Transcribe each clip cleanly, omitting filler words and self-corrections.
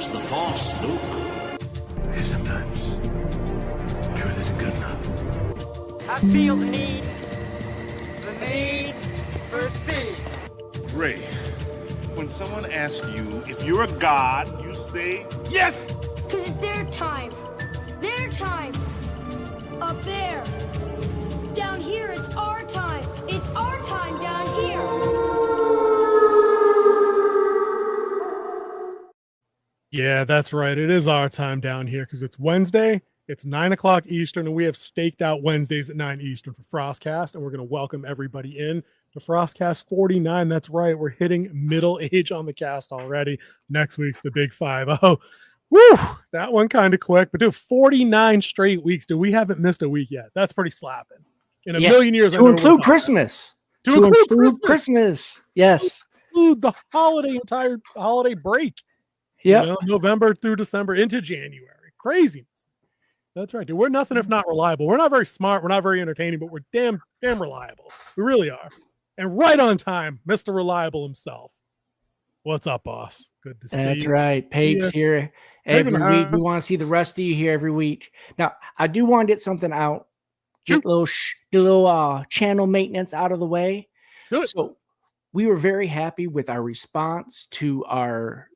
Trust the Force, Luke. Sometimes truth isn't good enough. I feel the need for speed. Ray, when someone asks you if you're a god, you say yes! Because it's their time. Their time. Up there. Down here, it's our time. It's our time down here. Yeah, that's right. It is our time down here because it's Wednesday. It's 9 o'clock Eastern, and we have staked out Wednesdays at 9 Eastern for FrostCast, and we're going to welcome everybody in to FrostCast 49. That's right. We're hitting middle age on the cast already. Next week's the big 5-0. Woo! That one kind of quick. But, dude, 49 straight weeks. Dude, we haven't missed a week yet. That's pretty slapping. In a million years. To include Christmas. To include Christmas. Yes. To include the entire holiday break. Yeah. You know, November through December into January. Craziness. That's right, dude. We're nothing if not reliable. We're not very smart. We're not very entertaining, but we're damn reliable. We really are. And right on time, Mr. Reliable himself. What's up, boss? Good to see you. That's right. Pape's here every week. We want to see the rest of you here every week. Now, I do want to get something out. Get a little channel maintenance out of the way. So we were very happy with our response to our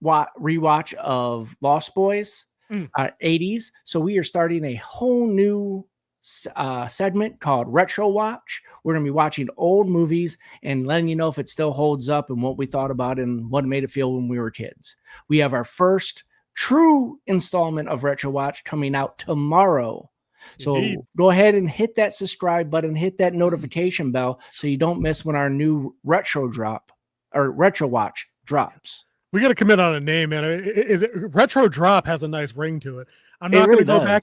rewatch of Lost Boys. 80s. So we are starting a whole new segment called Retro Watch. We're going to be watching old movies and letting you know if it still holds up and what we thought about it and what it made it feel when we were kids. We have our first true installment of Retro Watch coming out tomorrow. So Indeed. Go ahead and hit that subscribe button, hit that notification bell so you don't miss when our new Retro Watch drops. We got to commit on a name, man. Is it Retro Drop has a nice ring to it. I'm not going to go back.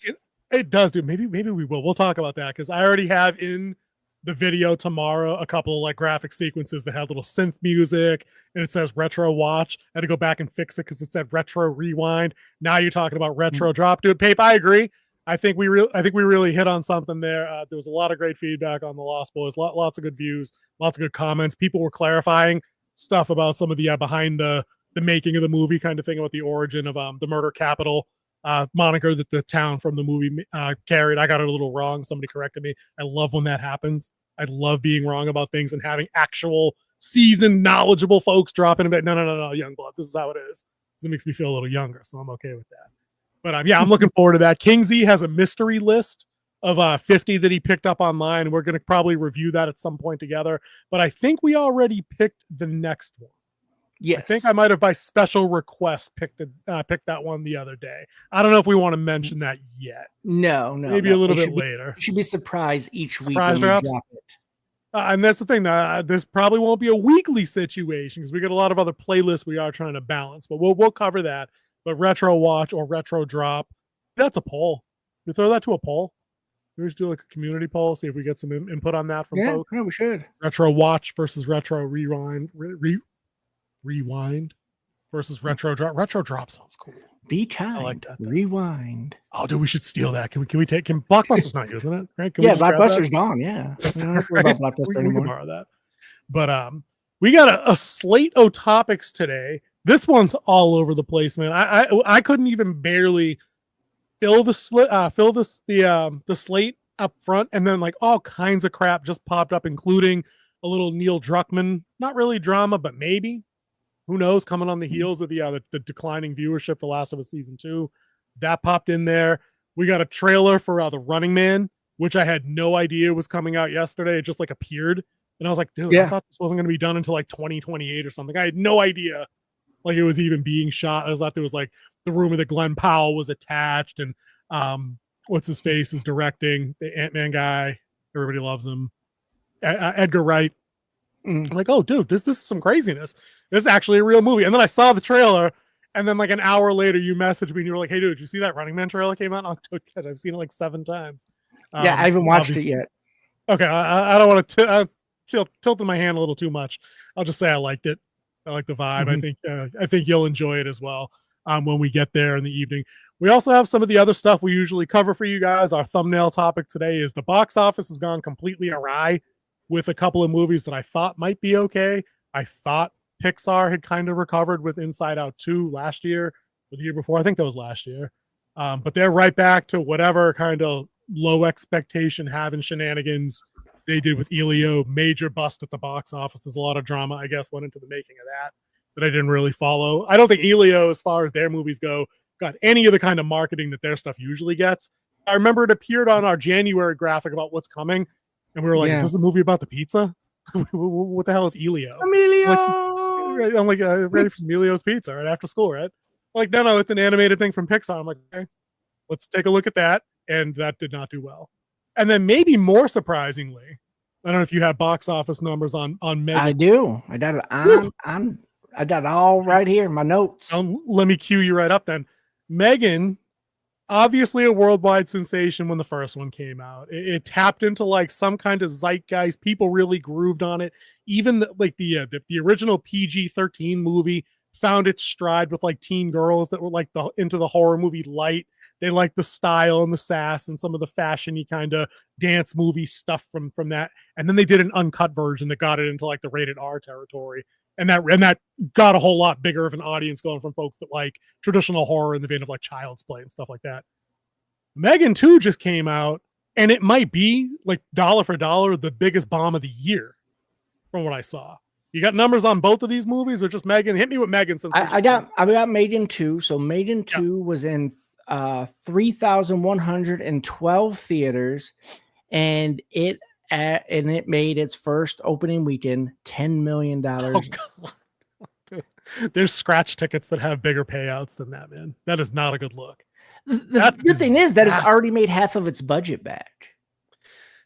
It does, dude. Maybe we will. We'll talk about that because I already have in the video tomorrow a couple of like graphic sequences that have little synth music and it says Retro Watch. I had to go back and fix it because it said Retro Rewind. Now you're talking about Retro Drop, dude. Pape, I agree. I think we really hit on something there. There was a lot of great feedback on the Lost Boys. Lots of good views, lots of good comments. People were clarifying stuff about some of the behind the making of the movie kind of thing about the origin of the murder capital moniker that the town from the movie carried. I got it a little wrong. Somebody corrected me. I love when that happens. I love being wrong about things and having actual seasoned, knowledgeable folks dropping a bit. No, young blood. This is how it is. It makes me feel a little younger, so I'm okay with that. But yeah, I'm looking forward to that. King Z has a mystery list of 50 that he picked up online. We're going to probably review that at some point together. But I think we already picked the next one. Yes. I think I might have by special request picked that one the other day. I don't know if we want to mention that yet. No. Maybe a little bit later. You should be surprised each week when you drop it. And that's the thing. This probably won't be a weekly situation because we got a lot of other playlists we are trying to balance. But we'll cover that. But Retro Watch or Retro Drop, that's a poll. We throw that to a poll. We just do like a community poll, see if we get some input on that from folks. Yeah, we should. Retro Watch versus Retro Rewind. Rewind versus Retro Drop. Retro Drop sounds cool. Be kind. I like that. Rewind. Oh, dude, we should steal that. Can Blockbuster's not using it, right? Blockbuster's gone. Yeah, we don't have to worry about Blockbuster anymore. We can borrow that. But we got a slate of topics today. This one's all over the place, man. I couldn't even barely fill the slate up front, and then like all kinds of crap just popped up, including a little Neil Druckmann, not really drama, but maybe. Who knows? Coming on the heels of the declining viewership for Last of Us Season 2. That popped in there. We got a trailer for The Running Man, which I had no idea was coming out yesterday. It just like appeared. And I was like, dude, I thought this wasn't going to be done until like 2028 or something. I had no idea like it was even being shot. I thought there was like the rumor that Glenn Powell was attached and what's his face is directing, the Ant-Man guy. Everybody loves him. Edgar Wright. I'm like, oh, dude, this is some craziness. This is actually a real movie. And then I saw the trailer, and then like an hour later, you messaged me, and you were like, hey, dude, did you see that Running Man trailer came out? I've seen it like 7 times. Yeah, I haven't watched it yet. Okay, I don't want to tilting my hand a little too much. I'll just say I liked it. I like the vibe. I think you'll enjoy it as well when we get there in the evening. We also have some of the other stuff we usually cover for you guys. Our thumbnail topic today is the box office has gone completely awry with a couple of movies that I thought might be okay. I thought Pixar had kind of recovered with Inside Out 2 last year. or the year before. I think that was last year. But they're right back to whatever kind of low expectation having shenanigans they did with Elio. Major bust at the box office. There's a lot of drama, I guess, went into the making of that I didn't really follow. I don't think Elio, as far as their movies go, got any of the kind of marketing that their stuff usually gets. I remember it appeared on our January graphic about what's coming, and we were like, "Is this a movie about the pizza? What the hell is Elio?" Emilio. I'm like, ready for some Elio's pizza right after school, right? Like, no, it's an animated thing from Pixar. I'm like, okay, let's take a look at that, and that did not do well. And then maybe more surprisingly, I don't know if you have box office numbers on Megan. I do. I got it I got it all right here in my notes. Let me cue you right up then. Megan, obviously a worldwide sensation when the first one came out. It tapped into like some kind of zeitgeist. People really grooved on it. Even the original PG-13 movie found its stride with like teen girls that were like into the horror movie light. They liked the style and the sass and some of the fashion-y kind of dance movie stuff from that. And then they did an uncut version that got it into like the rated R territory. And that got a whole lot bigger of an audience going from folks that like traditional horror in the vein of like Child's Play and stuff like that. Megan 2 just came out, and it might be like dollar for dollar the biggest bomb of the year from what I saw. You got numbers on both of these movies, or just Megan? Hit me with Megan. Since I got Megan 2. So Megan 2 was in 3,112 theaters, and it made its first opening weekend $10 million. Oh, God. There's scratch tickets that have bigger payouts than that, man. That is not a good look. The good thing is that it's already made half of its budget back.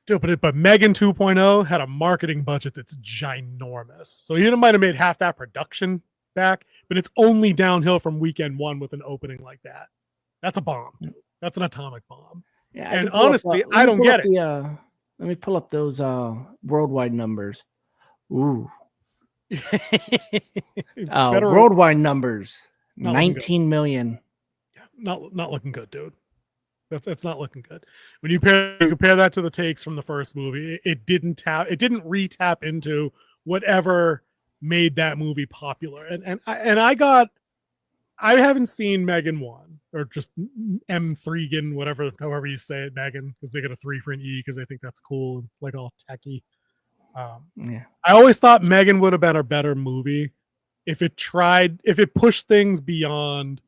Dude, but Megan 2.0 had a marketing budget that's ginormous. So he might have made half that production back, but it's only downhill from weekend one with an opening like that. That's a bomb. That's an atomic bomb. Yeah, and honestly, I don't get it. Let me pull up those worldwide numbers. Ooh. Worldwide numbers. 19 million. Not looking good, dude. That's not looking good. When you compare that to the takes from the first movie, it didn't re-tap into whatever made that movie popular. And I haven't seen Megan 1 or just M3gan, however you say it, Megan, because they got a 3 for an E because they think that's cool and like all techie. I always thought Megan would have been a better movie if it pushed things beyond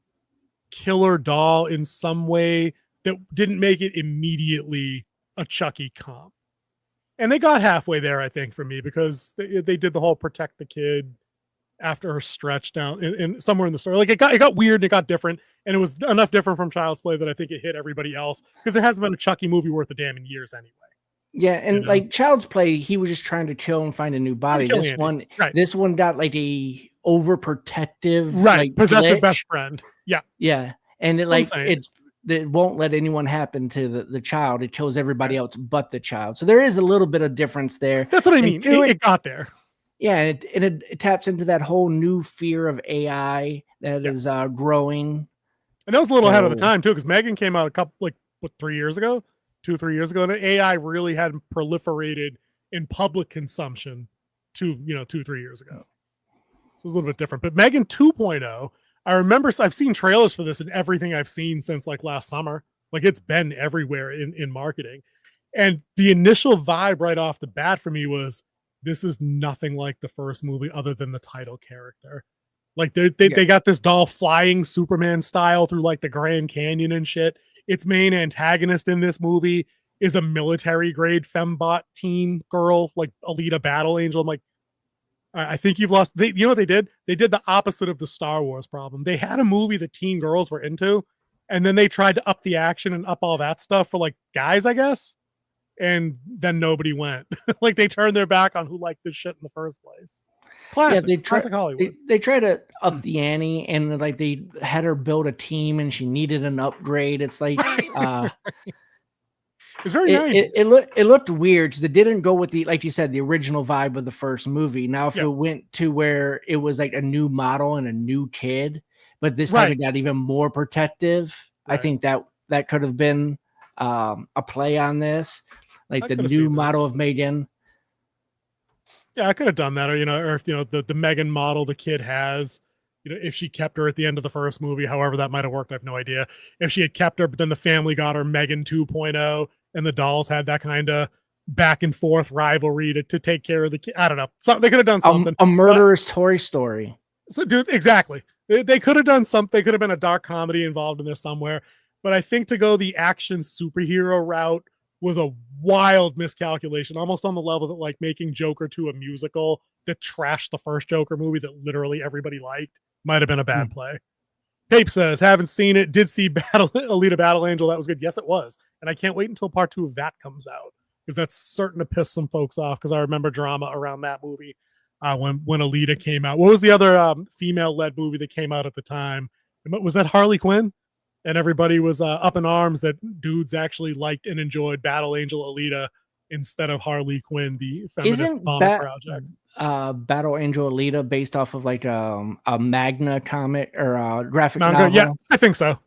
killer doll in some way that didn't make it immediately a Chucky comp. And they got halfway there, I think, for me, because they did the whole protect the kid after her stretch down in somewhere in the story. Like it got weird and it got different, and it was enough different from Child's Play that I think it hit everybody else, because there hasn't been a Chucky movie worth a damn in years anyway. Yeah, and like Child's Play, he was just trying to kill and find a new body. This one got like a overprotective, like, possessive glitch. Best friend. Yeah, and it won't let anyone happen to the child. It kills everybody else but the child. So there is a little bit of difference there. That's what I mean. It got there. Yeah, and it taps into that whole new fear of AI that is growing. And that was a little ahead of the time too, because Megan came out 3 years ago, 2-3 years ago, and AI really hadn't proliferated in public consumption 2-3 years ago. So it's a little bit different. But Megan 2.0, I remember I've seen trailers for this and everything I've seen since like last summer. Like it's been everywhere in marketing. And the initial vibe right off the bat for me was, this is nothing like the first movie other than the title character. Like they got this doll flying Superman style through like the Grand Canyon and shit. Its main antagonist in this movie is a military grade fembot teen girl, like Alita Battle Angel. I'm like, I think you've lost. You know what they did? They did the opposite of the Star Wars problem. They had a movie that teen girls were into, and then they tried to up the action and up all that stuff for like guys, I guess. And then nobody went. Like they turned their back on who liked this shit in the first place. Classic, classic Hollywood. They tried to up the ante, and like they had her build a team, and she needed an upgrade. It's like it's very nice. It looked weird because it didn't go with like you said, the original vibe of the first movie. Now if it went to where it was like a new model and a new kid, but this time it got even more protective. I think that could have been a play on this. Like the new model of Megan. Yeah, I could have done that, or if the Megan model the kid has if she kept her at the end of the first movie, however that might have worked, I have no idea. If she had kept her, but then the family got her Megan 2.0, and the dolls had that kind of back and forth rivalry to take care of the kid. I don't know. So they could have done something. A murderous Toy Story. So, dude, exactly. They could have done something. They could have been a dark comedy involved in there somewhere. But I think to go the action superhero route was a wild miscalculation, almost on the level that like making Joker 2 a musical that trashed the first Joker movie that literally everybody liked might have been a bad play. Pape says, haven't seen it. Did see Alita Battle Angel. That was good. Yes, it was. And I can't wait until part 2 of that comes out, because that's certain to piss some folks off, because I remember drama around that movie when Alita came out. What was the other female-led movie that came out at the time? Was that Harley Quinn? And everybody was up in arms that dudes actually liked and enjoyed Battle Angel Alita instead of Harley Quinn, the feminist comic project. Battle Angel Alita based off of like a Magna comic or a graphic manga? novel? Yeah, I think so.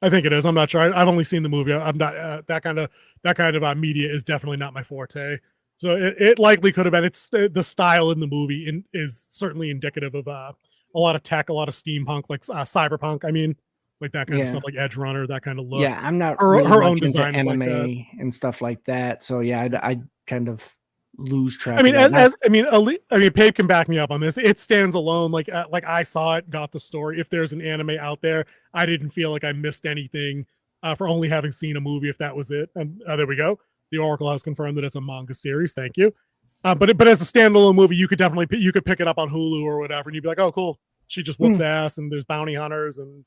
I think it is. I'm not sure. I've only seen the movie. I'm not that kind of media is definitely not my forte. So it likely could have been. It's the style in the movie is certainly indicative of a lot of tech, a lot of steampunk, like cyberpunk. I mean, like that kind of stuff, like Edge Runner, that kind of look. Yeah, I'm not her own design anime like and stuff like that. So yeah, I kind of lose track. I mean, Pape can back me up on this. It stands alone. Like I saw it, got the story. If there's an anime out there, I didn't feel like I missed anything for only having seen a movie. If that was it, and there we go. The Oracle has confirmed that it's a manga series. Thank you. But as a standalone movie, you could pick it up on Hulu or whatever, and you'd be like, oh, cool. She just whoops ass, and there's bounty hunters and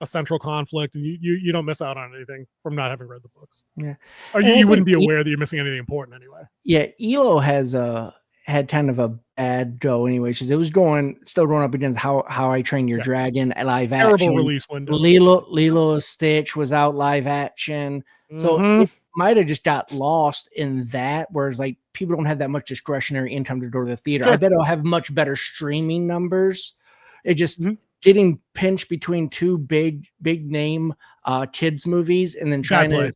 a central conflict, and you don't miss out on anything from not having read the books. Yeah, or you wouldn't be aware that you're missing anything important anyway. Yeah, Elio has had kind of a bad go anyway. It was still going up against How I Train Your Dragon live action. Terrible release window. Lilo Stitch was out live action, so it might have just got lost in that. Whereas like people don't have that much discretionary income to go to the theater. Sure. I bet it'll have much better streaming numbers. It just getting pinched between two big name kids movies and then trying to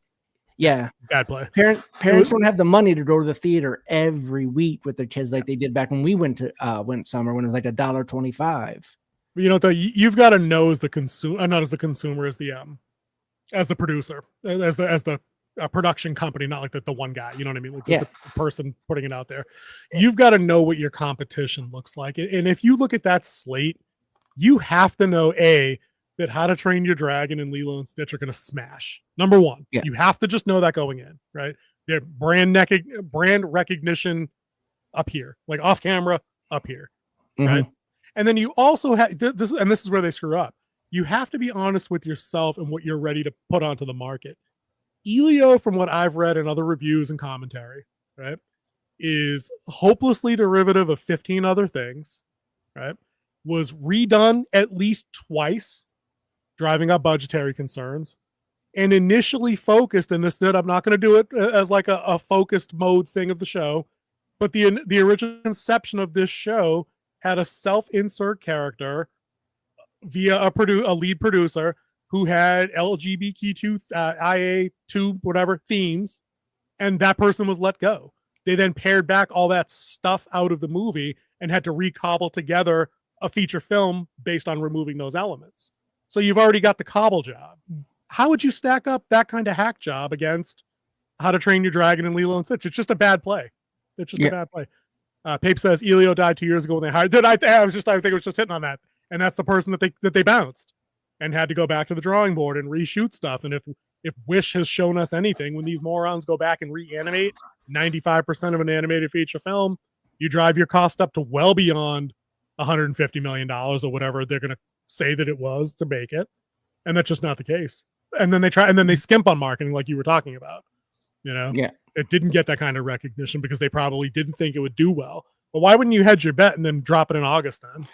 bad play. Parents don't have the money to go to the theater every week with their kids like they did back when we went summer, when it was like $1.25. You know, though, you've got to know as the consumer, not as the consumer, as the producer, as the production company, not like the one guy. You know what I mean? Like the person putting it out there. You've got to know what your competition looks like, and if you look at that slate, you have to know that How to Train Your Dragon and Lilo and Stitch are going to smash. Number one, you have to just know that going in, right? Their brand recognition up here, like off camera up here, right? And then you also have this is where they screw up. You have to be honest with yourself and what you're ready to put onto the market. Elio, from what I've read in other reviews and commentary, right, is hopelessly derivative of 15 other things, right? Was redone at least twice, driving up budgetary concerns, and initially focused, and I'm not going to do it as like a focused mode thing of the show, but the original conception of this show had a self-insert character via a lead producer who had LGBTQ, IA2, whatever themes, and that person was let go. They then pared back all that stuff out of the movie and had to recobble together a feature film based on removing those elements. So you've already got the cobble job. How would you stack up that kind of hack job against How to Train Your Dragon and Lilo and Stitch? It's just a bad play. It's just a bad play. Pape says Elio died 2 years ago when they hired. I think it was just hitting on that. And that's the person that they bounced and had to go back to the drawing board and reshoot stuff. And if Wish has shown us anything, when these morons go back and reanimate 95% of an animated feature film, you drive your cost up to well beyond $150 million or whatever they're going to say that it was to make it. And that's just not the case. And then they skimp on marketing like you were talking about. You know, it didn't get that kind of recognition because they probably didn't think it would do well. But why wouldn't you hedge your bet and then drop it in August then?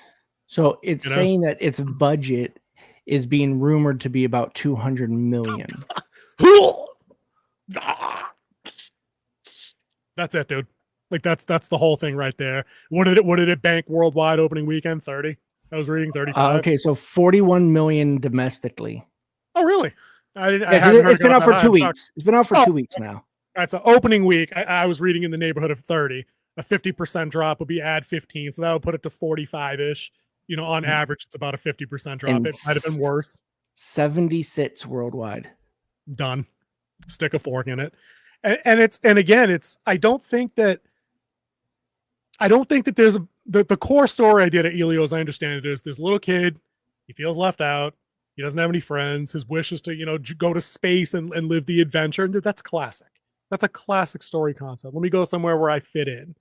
So it's saying that its budget is being rumored to be about $200 million. That's it, dude. Like that's the whole thing right there. What did it bank worldwide opening weekend? 30. I was reading 35. Okay, so 41 million domestically. Oh, really? It's been out for 2 weeks. It's been out for 2 weeks now. That's an opening week. I was reading in the neighborhood of 30. A 50% drop would be add 15, so that would put it to 45-ish. on average, it's about a 50% drop. And It might have been worse. 76 worldwide. Done. Stick a fork in it. And again, I don't think that there's the core story idea to Elio, as I understand it, is there's a little kid, he feels left out, he doesn't have any friends, his wish is to, go to space and live the adventure. And that's classic. That's a classic story concept. Let me go somewhere where I fit in.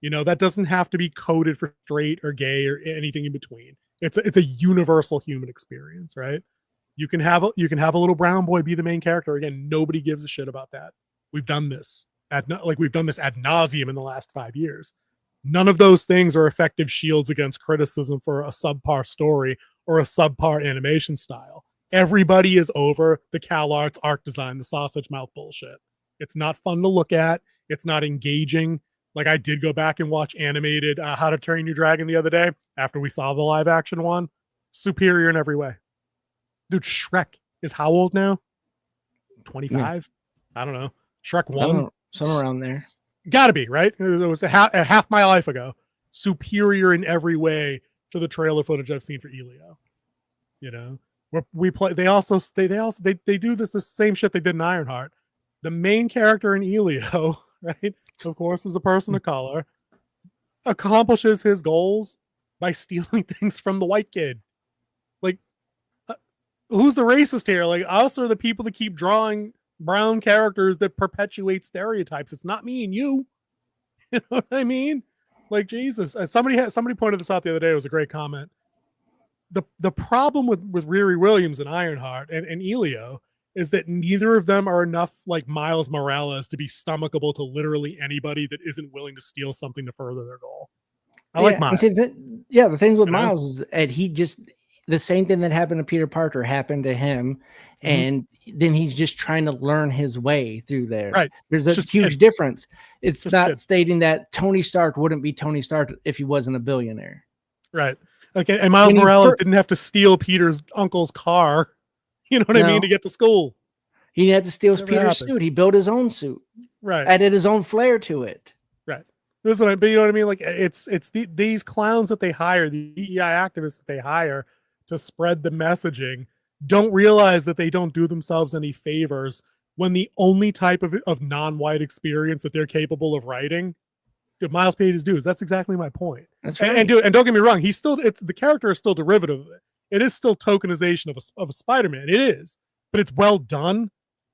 That doesn't have to be coded for straight or gay or anything in between. It's a universal human experience, right? You can have a little brown boy be the main character. Again, nobody gives a shit about that. We've done this ad nauseum in the last 5 years. None of those things are effective shields against criticism for a subpar story or a subpar animation style. Everybody is over the CalArts art design, the sausage mouth bullshit. It's not fun to look at. It's not engaging. Like, I did go back and watch animated How to Train Your Dragon the other day after we saw the live action one. Superior in every way. Dude, Shrek is how old now? 25? Yeah. I don't know. Shrek 1? Somewhere around there. Gotta be, right? It was a half my life ago. Superior in every way to the trailer footage I've seen for Elio. Where we play, they do the same shit they did in Ironheart. The main character in Elio, right, of course, is a person of color, accomplishes his goals by stealing things from the white kid. Like, who's the racist here? Like, us are the people that keep drawing brown characters that perpetuate stereotypes. It's not me and you. You know what I mean? Like, Jesus. Somebody pointed this out the other day. It was a great comment. The problem with Riri Williams and Ironheart and Elio is that neither of them are enough like Miles Morales to be stomachable to literally anybody that isn't willing to steal something to further their goal. I like Miles. The things with Miles is that he just, the same thing that happened to Peter Parker happened to him, and then he's just trying to learn his way through there. Right. There's a huge difference. It's not stating that Tony Stark wouldn't be Tony Stark if he wasn't a billionaire. Right. Okay. And Miles Morales didn't have to steal Peter's uncle's car. You know what I mean? To get to school. He didn't have to steal Peter's suit. He built his own suit. Right. Added his own flair to it. Right. But you know what I mean? Like, it's these clowns that they hire, the EEI activists that they hire to spread the messaging, don't realize that they don't do themselves any favors when the only type of non-white experience that they're capable of writing, Miles paid his dues. That's exactly my point. That's right. And don't get me wrong, the character is still derivative of it. It is still tokenization of a Spider-Man. It is, but it's well done,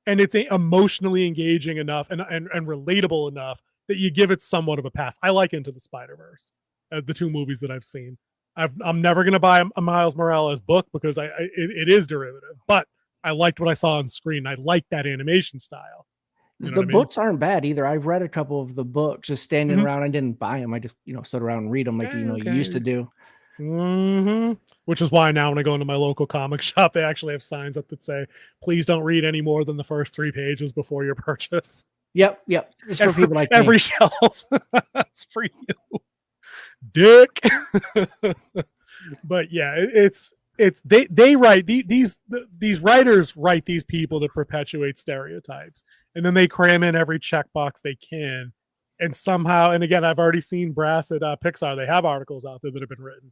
and it's emotionally engaging enough and relatable enough that you give it somewhat of a pass. I like Into the Spider-Verse, the two movies that I've seen. I'm never going to buy a Miles Morales book because it is derivative, but I liked what I saw on screen. I liked that animation style. The books aren't bad either. I've read a couple of the books just standing around. I didn't buy them. I just, stood around and read them like, you used to do. Which is why now when I go into my local comic shop, they actually have signs up that say, please don't read any more than the first 3 pages before your purchase. Yep. It's for people like every me. shelf. It's for you. Dick. But yeah, they write these writers write these people to perpetuate stereotypes, and then they cram in every checkbox they can, and somehow, and again, I've already seen brass at Pixar. They have articles out there that have been written.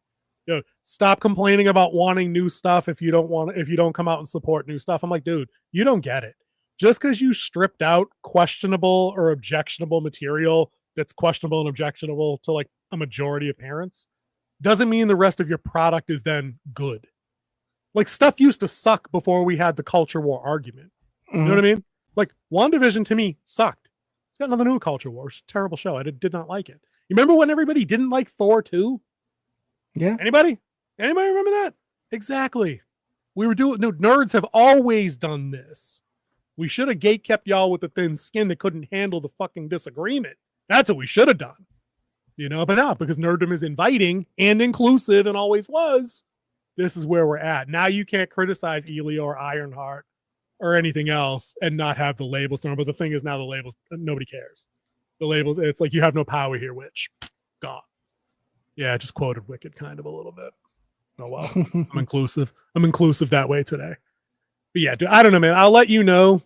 Stop complaining about wanting new stuff if you don't come out and support new stuff. I'm like, dude, you don't get it. Just because you stripped out questionable or objectionable material that's questionable and objectionable to like a majority of parents doesn't mean the rest of your product is then good. Like, stuff used to suck before we had the culture war argument. You know what I mean? Like, WandaVision to me sucked. It's got nothing to do with culture war. It's a terrible show. I did not like it. You remember when everybody didn't like Thor 2? Yeah. Anybody remember that? Exactly. We were doing, nerds have always done this. We should have gatekept y'all with the thin skin that couldn't handle the fucking disagreement. That's what we should have done. But not, because nerdom is inviting and inclusive and always was. This is where we're at. Now you can't criticize Elio or Ironheart or anything else and not have the labels thrown. But the thing is, now the labels, nobody cares. The labels, it's like, you have no power here, Witch. Gone. Yeah, I just quoted Wicked kind of a little bit. Oh, well. I'm inclusive. I'm inclusive that way today. But yeah, dude, I don't know, man. I'll let you know.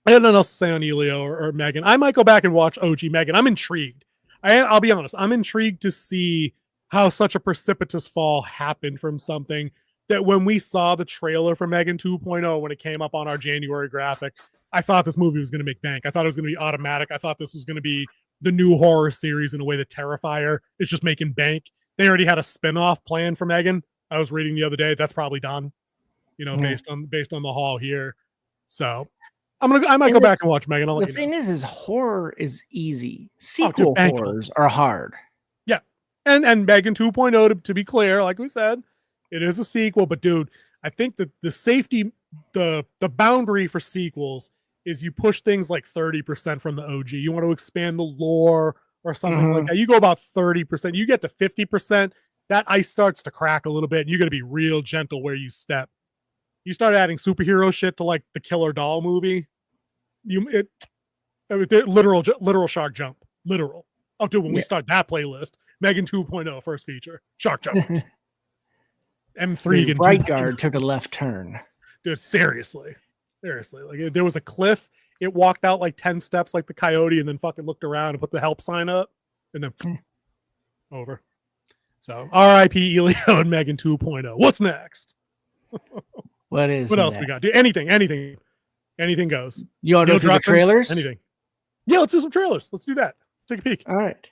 I have nothing else to say on Elio or Megan. I might go back and watch OG Megan. I'm intrigued. I'll be honest. I'm intrigued to see how such a precipitous fall happened from something that when we saw the trailer for Megan 2.0, when it came up on our January graphic, I thought this movie was going to make bank. I thought it was going to be automatic. I thought this was going to be the new horror series in a way that Terrifier is just making bank. They already had a spinoff plan for Megan. I was reading the other day. That's probably done, based on the haul here. So I might go back and watch Megan. The thing is horror is easy. Sequel horrors are hard. Yeah. And Megan 2.0, to be clear, like we said, it is a sequel, but dude, I think that the safety, the boundary for sequels is you push things like 30% from the OG. You want to expand the lore or something like that. You go about 30%. You get to 50%, that ice starts to crack a little bit, and you got to be real gentle where you step. You start adding superhero shit to like the Killer Doll movie. Literal shark jump. Literal. Oh, dude, when we start that playlist, Megan 2.0 first feature, shark jumpers. M3 Bright Guard took a left turn. Dude, seriously. Like there was a cliff. It walked out like 10 steps like the coyote and then fucking looked around and put the help sign up and then over. So R.I.P. Elio and Megan 2.0. What's next? What else we got? Dude, anything goes. You want to go through the trailers? Anything. Yeah, let's do some trailers. Let's do that. Let's take a peek. All right.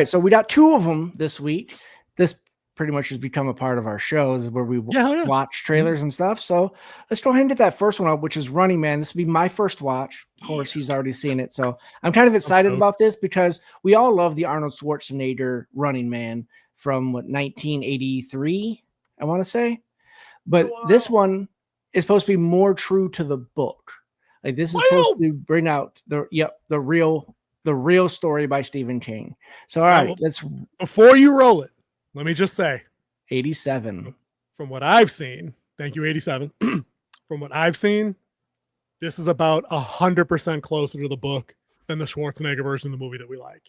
So we got 2 of them this week. This pretty much has become a part of our shows where we watch trailers and stuff. So let's go ahead and get that first one up, which is Running Man. This will be my first watch. Of course, he's already seen it. So I'm kind of excited about this because we all love the Arnold Schwarzenegger Running Man from 1983, I want to say. But this one is supposed to be more true to the book. Like this is supposed to bring out the real story by Stephen King. So all right, before you roll it, let me just say 87. From what I've seen, thank you, 87. From what I've seen, this is about 100% closer to the book than the Schwarzenegger version of the movie that we like.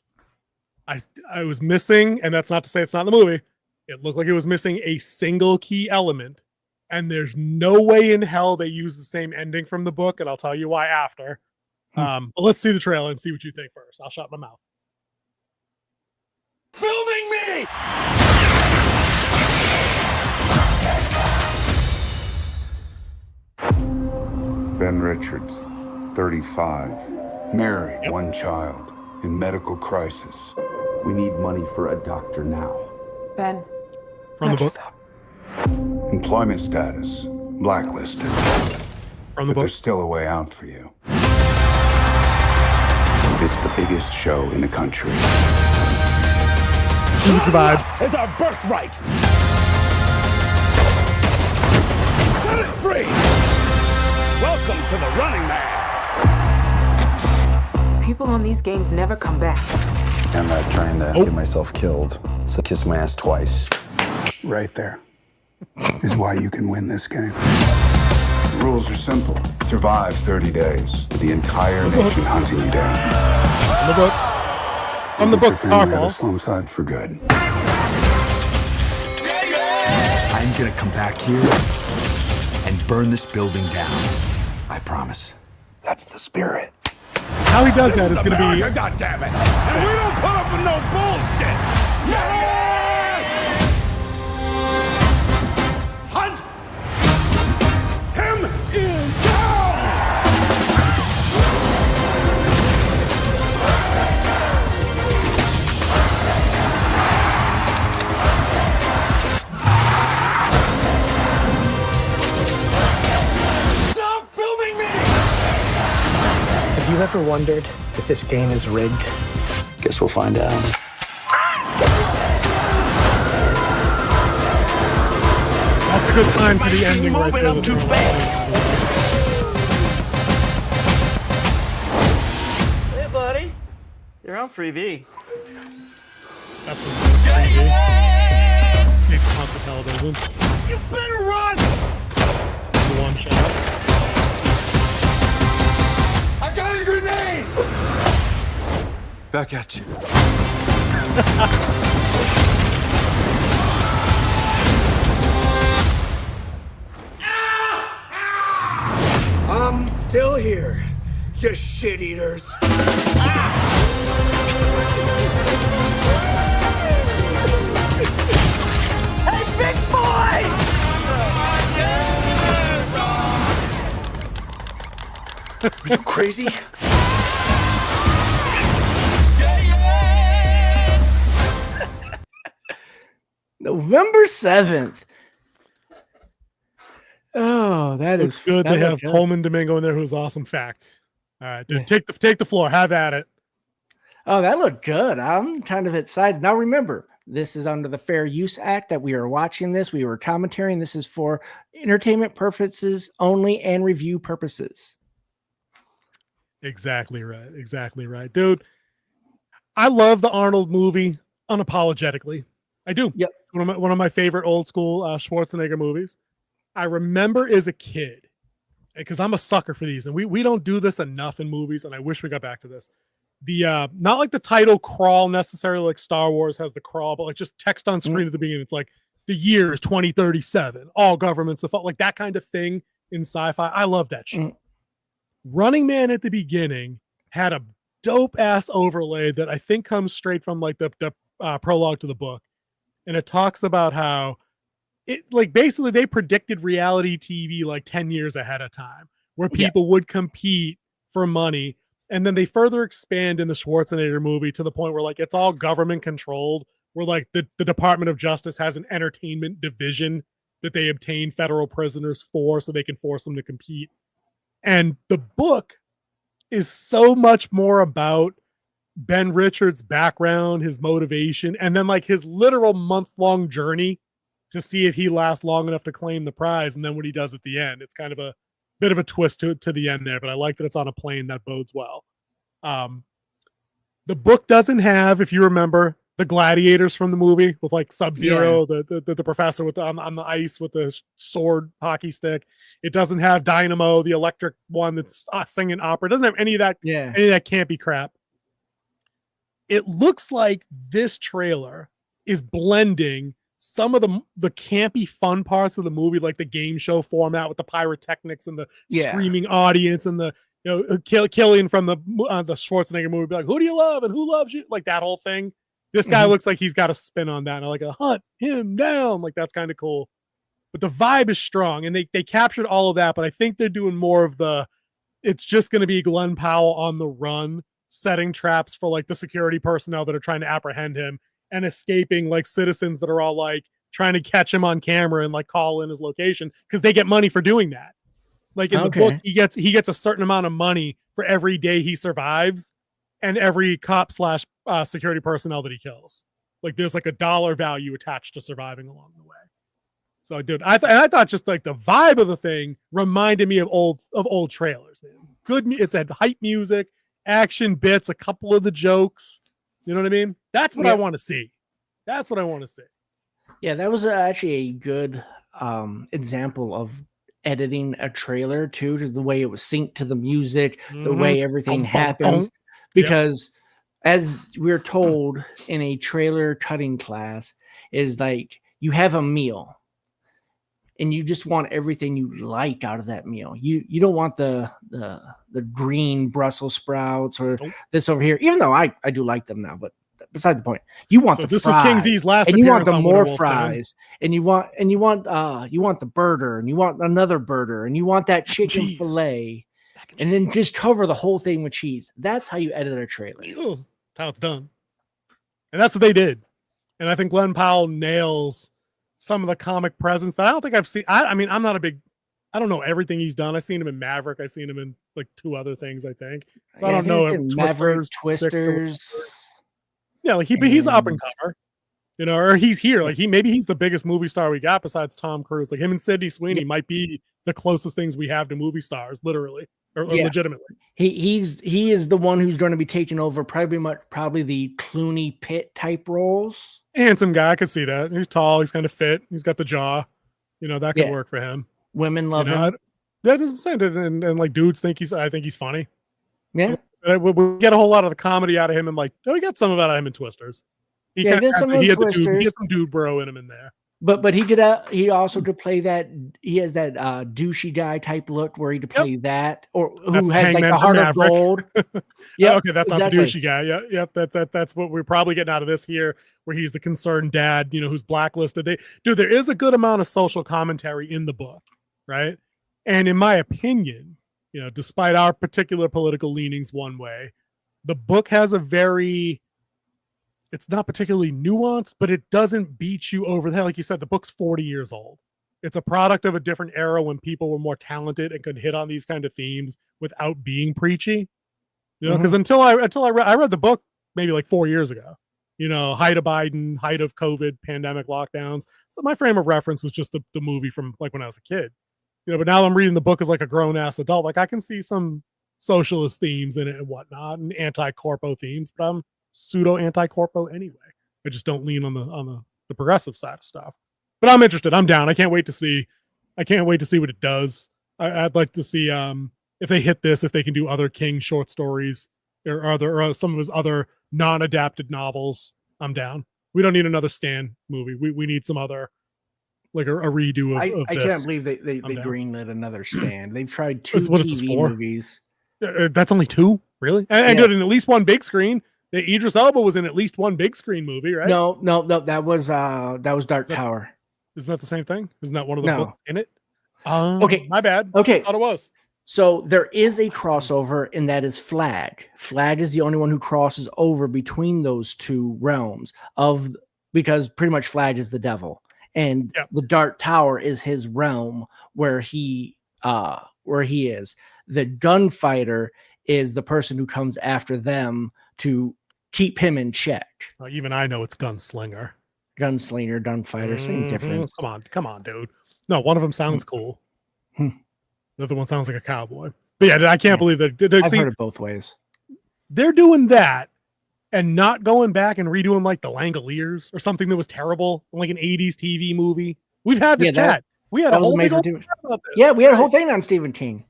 I was missing, and that's not to say it's not in the movie. It looked like it was missing a single key element, and there's no way in hell they use the same ending from the book, and I'll tell you why after. But let's see the trailer and see what you think first. I'll shut my mouth. Filming me! Ben Richards, 35. Mary, 1 child, in medical crisis. We need money for a doctor now. Ben. From the book. Employment status, blacklisted. From the but book. There's still a way out for you. It's the biggest show in the country. It's a vibe. It's our birthright. Set it free. Welcome to the Running Man. People on these games never come back. I'm not trying to get myself killed, so kiss my ass twice. Right there is why you can win this game. The rules are simple. Survive 30 days with the entire nation hunting you down. The book. On the book, powerful. Slum side for good. I'm gonna come back here and burn this building down. I promise. That's the spirit. How he does that is going to be. God damn it! And we don't put up with no bullshit. Yes! Hunt him down. Stop filming me! Have you ever wondered if this game is rigged? Guess we'll find out. That's a good sign for the ending right there. Moving up too fast. Hey, buddy. You're on Freebie. That's what Need to pump the television. You better run! One shot. I got a grenade! Back at you. I'm still here, you shit eaters. Are you crazy? November 7th. Oh, that Looks is good. that They have looked good. Coleman Domingo in there, who's awesome. Fact. All right, dude, take the floor. Have at it. Oh, that looked good. I'm kind of excited. Now remember, this is under the Fair Use Act that we are watching this. We were commentating. This is for entertainment purposes only and review purposes. Exactly right. Exactly right, dude. I love the Arnold movie unapologetically. I do. Yep. One of my favorite old school Schwarzenegger movies. I remember as a kid, because I'm a sucker for these, and we don't do this enough in movies, and I wish we got back to this. The not like the title crawl necessarily, like Star Wars has the crawl, but like just text on screen at the beginning. It's like the year is 2037, all governments default, like that kind of thing in sci-fi. I love that shit. Running Man at the beginning had a dope ass overlay that I think comes straight from like the prologue to the book, and it talks about how it like basically they predicted reality TV like 10 years ahead of time, where people would compete for money. And then they further expand in the Schwarzenegger movie to the point where like it's all government controlled, where like the Department of Justice has an entertainment division that they obtain federal prisoners for so they can force them to compete. And the book is so much more about Ben Richards' background, his motivation, and then like his literal month-long journey to see if he lasts long enough to claim the prize. And then what he does at the end, it's kind of a bit of a twist to the end there, but I like that it's on a plane. That bodes well. The book doesn't have, if you remember, the gladiators from the movie with like Sub-Zero, the professor with on the ice with the sword hockey stick. It doesn't have Dynamo, the electric one that's singing opera. It doesn't have any of that. Any of that campy crap. It looks like this trailer is blending some of the campy fun parts of the movie, like the game show format with the pyrotechnics and the screaming audience and the Killian from the Schwarzenegger movie be like, who do you love and who loves you, like that whole thing. This guy looks like he's got a spin on that, and I like a hunt him down, like that's kind of cool. But the vibe is strong, and they captured all of that. But I think they're doing more of it's just going to be Glenn Powell on the run, setting traps for like the security personnel that are trying to apprehend him, and escaping like citizens that are all like trying to catch him on camera and like call in his location because they get money for doing that. Like in the book, he gets a certain amount of money for every day he survives and every cop / security personnel that he kills. Like there's like a dollar value attached to surviving along the way. So, dude, I thought just like the vibe of the thing reminded me of old trailers. Man. Good, it's had hype music, action bits, a couple of the jokes. You know what I mean? That's what I want to see. That's what I want to see. Yeah, that was actually a good example of editing a trailer too, to the way it was synced to the music, the way everything happens. Because as we're told in a trailer cutting class, is like you have a meal and you just want everything you like out of that meal. You don't want the green Brussels sprouts or this over here, even though I do like them now, but beside the point. You want the fries, was Kingsy's last and you want the more Werewolf, fries, and you want the burger, and you want another burger, and you want that chicken fillet, and then just cover the whole thing with cheese. That's how you edit a trailer. That's how it's done, and that's what they did. And I think Glenn Powell nails some of the comic presence that I don't think I've seen. I mean, I'm not a big. I don't know everything he's done. I've seen him in Maverick. I've seen him in like 2 other things, I think. So I don't know him. Twisters. Yeah, like he's up and comer, or he's here. Like maybe he's the biggest movie star we got besides Tom Cruise. Like him and Sydney Sweeney might be the closest things we have to movie stars, literally or legitimately. He is the one who's going to be taking over probably the Clooney Pitt type roles. Handsome guy, I could see that. He's tall, he's kind of fit, he's got the jaw. That could work for him. Women love him. That doesn't sound it, and like dudes I think he's funny. Yeah. We get a whole lot of the comedy out of him, and like we got some of that out of him in Twisters. He had some dude bro in him in there. But he also could play that. He has that douchey guy type look where he could play that, or who has like the heart of gold. Yeah, okay, that's not the douchey guy. Yeah, that's what we're probably getting out of this here, where he's the concerned dad, who's blacklisted. There is a good amount of social commentary in the book, right? And in my opinion, you know, despite our particular political leanings one way, the book has a very, it's not particularly nuanced, but it doesn't beat you over the head. Like you said, the book's 40 years old. It's a product of a different era when people were more talented and could hit on these kind of themes without being preachy. You know, because until I read the book maybe like 4 years ago, you know, height of Biden, height of COVID, pandemic lockdowns. So my frame of reference was just the movie from like when I was a kid. You know, but now I'm reading the book as like a grown ass adult. Like I can see some socialist themes in it and whatnot, and anti-corpo themes, but I'm pseudo anti-corpo anyway. I just don't lean on the progressive side of stuff. But I'm interested. I'm down. I can't wait to see what it does. I'd like to see if they hit this, if they can do other King short stories or some of his other non-adapted novels. I'm down. We don't need another Stan movie. We need some other, like a redo of I this. can't believe they greenlit another Stan. They've tried 2 TV movies. That's only 2, really? And did at least one big screen. Idris Elba was in at least one big screen movie, right? No. That was Dark Tower. Isn't that the same thing? Isn't that one of the books in it? Okay, my bad. Okay, I thought it was. So there is a crossover, and that is Flag. Flag is the only one who crosses over between those 2 realms because pretty much Flag is the devil, and the Dark Tower is his realm where he is. The gunfighter is the person who comes after them to keep him in check. Even I know it's gunslinger. Gunslinger, gunfighter, same difference. Come on, dude. No, one of them sounds cool. The other one sounds like a cowboy. But yeah, I can't believe that. I've heard it both ways. They're doing that and not going back and redoing like the Langoliers or something that was terrible, like an 80s TV movie. We've had this chat. We had a whole big chat about this. Yeah, we had a whole thing on Stephen King.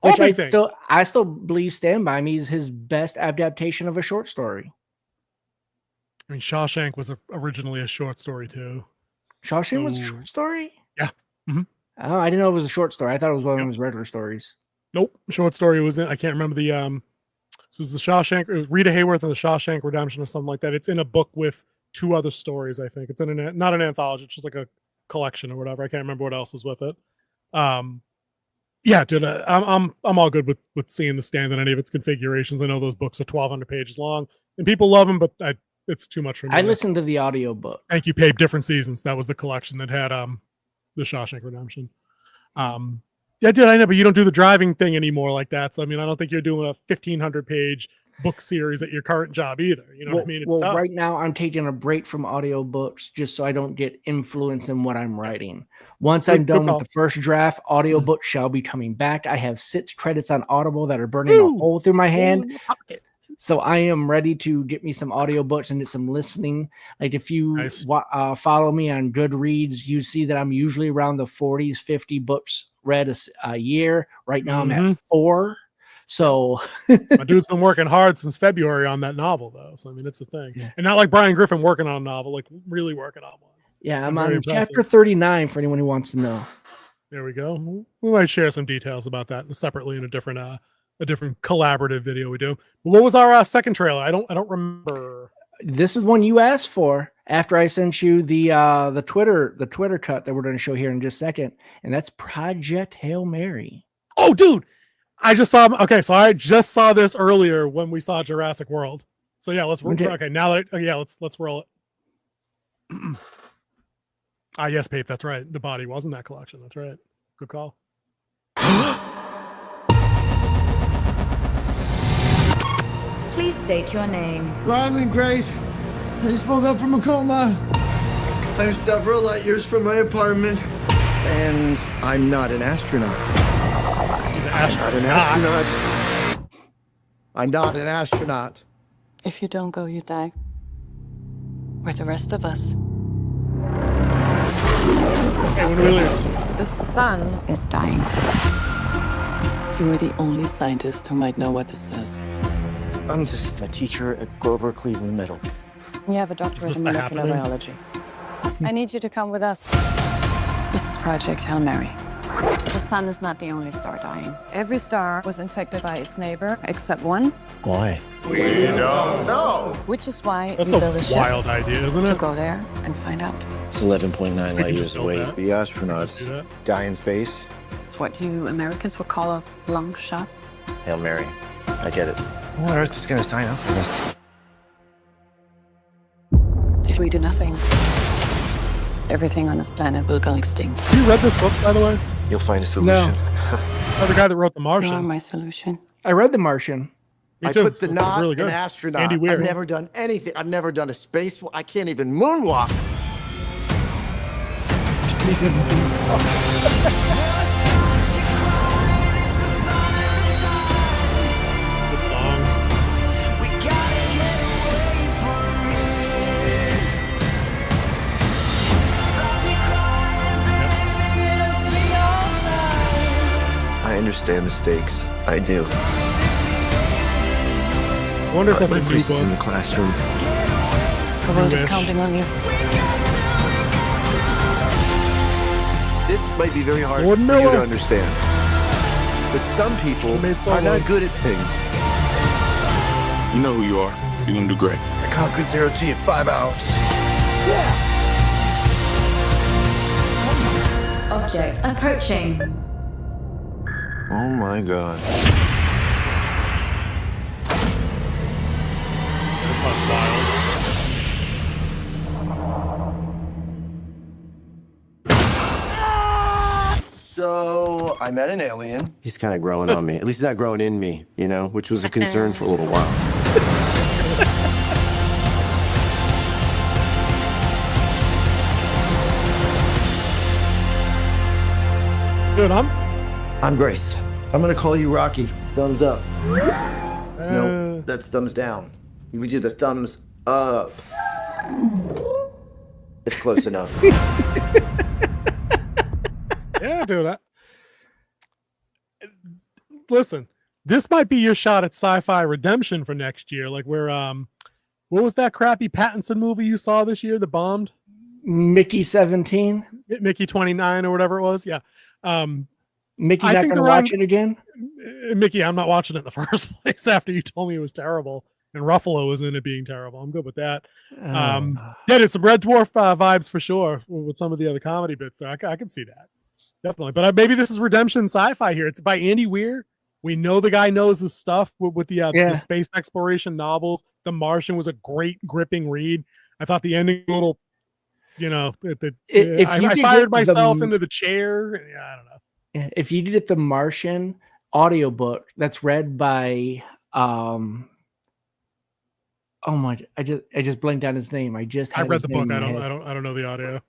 Which I still believe Stand By Me is his best adaptation of a short story. I mean, Shawshank was originally a short story too. Shawshank was a short story? Yeah. Mm-hmm. Oh, I didn't know it was a short story. I thought it was one of his regular stories. Nope. Short story was in, I can't remember the, so it was the Shawshank, it was Rita Hayworth and the Shawshank Redemption or something like that. It's in a book with 2 other stories, I think. It's in not an anthology, it's just like a collection or whatever. I can't remember what else is with it. Yeah, dude, I'm all good with seeing the Stand in any of its configurations. I know those books are 1,200 pages long, and people love them, but it's too much for me. I listened to the audio book. Thank you, Pape. Different Seasons. That was the collection that had the Shawshank Redemption. Yeah, dude, I know, but you don't do the driving thing anymore like that. So I mean, I don't think you're doing a 1,500 page book series at your current job either. You know what I mean? It's tough. Right now I'm taking a break from audiobooks just so I don't get influenced in what I'm writing. Once I'm done with the first draft, audiobook shall be coming back. I have 6 credits on Audible that are burning a hole through my hand. So I am ready to get me some audiobooks and get some listening. Like if you follow me on Goodreads, you see that I'm usually around the 40s, 50 books read a year. Right now I'm at 4. So my dude's been working hard since February on that novel, though. So I mean, it's a thing, and not like Brian Griffin working on a novel, like really working on one. Yeah, I'm on chapter 39 for anyone who wants to know. There we go. We might share some details about that separately in a different collaborative video we do. But what was our second trailer? I don't remember. This is one you asked for after I sent you the Twitter cut that we're going to show here in just a second, and that's Project Hail Mary. Oh, dude. I just saw this earlier when we saw Jurassic World. So yeah, let's now that let's roll it. Yes, Pape, that's right. The body was in that collection. That's right. Good call. Please state your name. Ryland Grace. I just woke up from a coma. I'm several light years from my apartment, and I'm not an astronaut. I'm not an astronaut. If you don't go, you die. With the rest of us. The sun is dying. You are the only scientist who might know what this says. I'm just a teacher at Grover Cleveland Middle. You have a doctorate in molecular biology. I need you to come with us. This is Project Hail Mary. The sun is not the only star dying. Every star was infected by its neighbor, except one. Why? We don't know. Which is why that's we built a ship wild idea, isn't it? to go there and find out. It's 11.9 light years away. The astronauts die in space. It's what you Americans would call a long shot. Hail Mary. I get it. Who on earth is going to sign up for this? If we do nothing, everything on this planet will go extinct. You read this book, by the way? You'll find a solution. Oh, the guy that wrote The Martian. You are my solution. I read The Martian. Me too. I put the knot really in good. astronaut. Andy Weir. I've never done anything. I've never done a space. I can't even moonwalk. Good song. I understand the stakes. I do. I wonder if that's My a new place is in book. the classroom. The world is wish. counting on you. This might be very hard for Gordon you Miller. to understand. But some people Made so are not well. good at things. You know who you are. You're gonna do great. I conquered Zero G in 5 hours. Object approaching. Oh my god. That's not wild. So I met an alien. He's kind of growing on me. At least he's not growing in me, you know, which was a concern for a little while. Dude, I'm Grace. I'm gonna call you Rocky. Thumbs up. No, that's thumbs down. We do the thumbs up. It's close enough. Yeah, dude. Listen, this might be your shot at sci-fi redemption for next year. Like where, what was that crappy Pattinson movie you saw this year that bombed? Mickey 17. Mickey 29 or whatever it was. Yeah. Mickey's I not think going to watch it again? Mickey, I'm not watching it in the first place after you told me it was terrible. And Ruffalo was in it being terrible. I'm good with that. Yeah, there's some Red Dwarf vibes for sure with some of the other comedy bits there. I can see that. Definitely. But maybe this is redemption sci-fi here. It's by Andy Weir. We know the guy knows his stuff with the space exploration novels. The Martian was a great gripping read. I thought the ending a little, I fired myself into the chair. Yeah, I don't know. If you did the Martian audiobook that's read by oh my, I just blanked out his name. I read the book. I don't know the audio.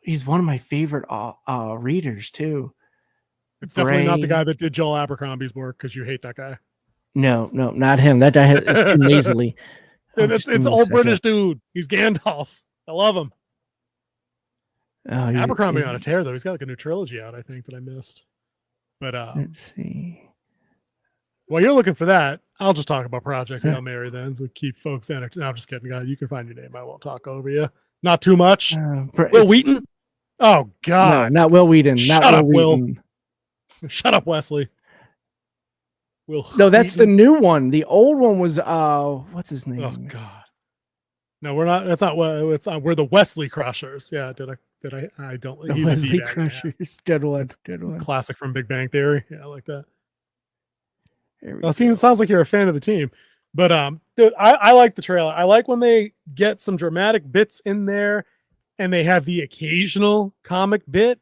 He's one of my favorite readers too. It's definitely not the guy that did Joel Abercrombie's work because you hate that guy. No, not him. That guy is too nasally. It's old British dude. He's Gandalf. I love him. Abercrombie on a tear though. He's got like a new trilogy out, I think, that I missed. But let's see. While you're looking for that, I'll just talk about Project Hail Mary then. So keep folks in it. No, I'm just kidding, guys. You can find your name. I won't talk over you. Not too much. Will Wheaton? Oh God. No, not Will Wheaton. Shut not up, Will Wheaton. Shut up, Wesley. Will. No, that's the new one. The old one was what's his name? Oh God. No, we're not. That's not what it's. We're the Wesley Crushers. Yeah. Did I? I don't. The He's Wesley a Crushers. Good one. Good one. Classic from Big Bang Theory. Yeah, I like that. It sounds like you're a fan of the team, but dude, I like the trailer. I like when they get some dramatic bits in there, and they have the occasional comic bit.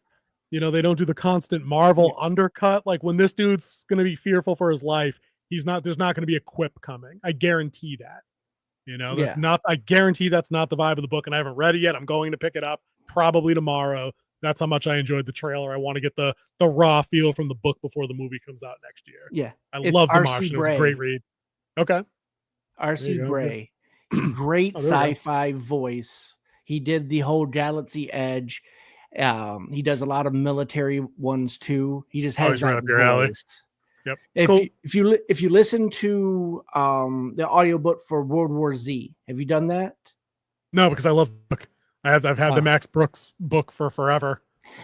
You know, they don't do the constant Marvel undercut. Like when this dude's going to be fearful for his life, there's not going to be a quip coming. I guarantee that. You know, that's not, I guarantee that's not the vibe of the book, and I haven't read it yet. I'm going to pick it up probably tomorrow. That's how much I enjoyed the trailer. I want to get the raw feel from the book before the movie comes out next year. Yeah. I love The Martian. It was a great read. Okay. R.C. Bray, great sci-fi voice. He did the whole Galaxy Edge. He does a lot of military ones too. He just has that right up your alley. Yep. If you listen to the audiobook for World War Z, have you done that? No, because I love the book. I've had the Max Brooks book for forever.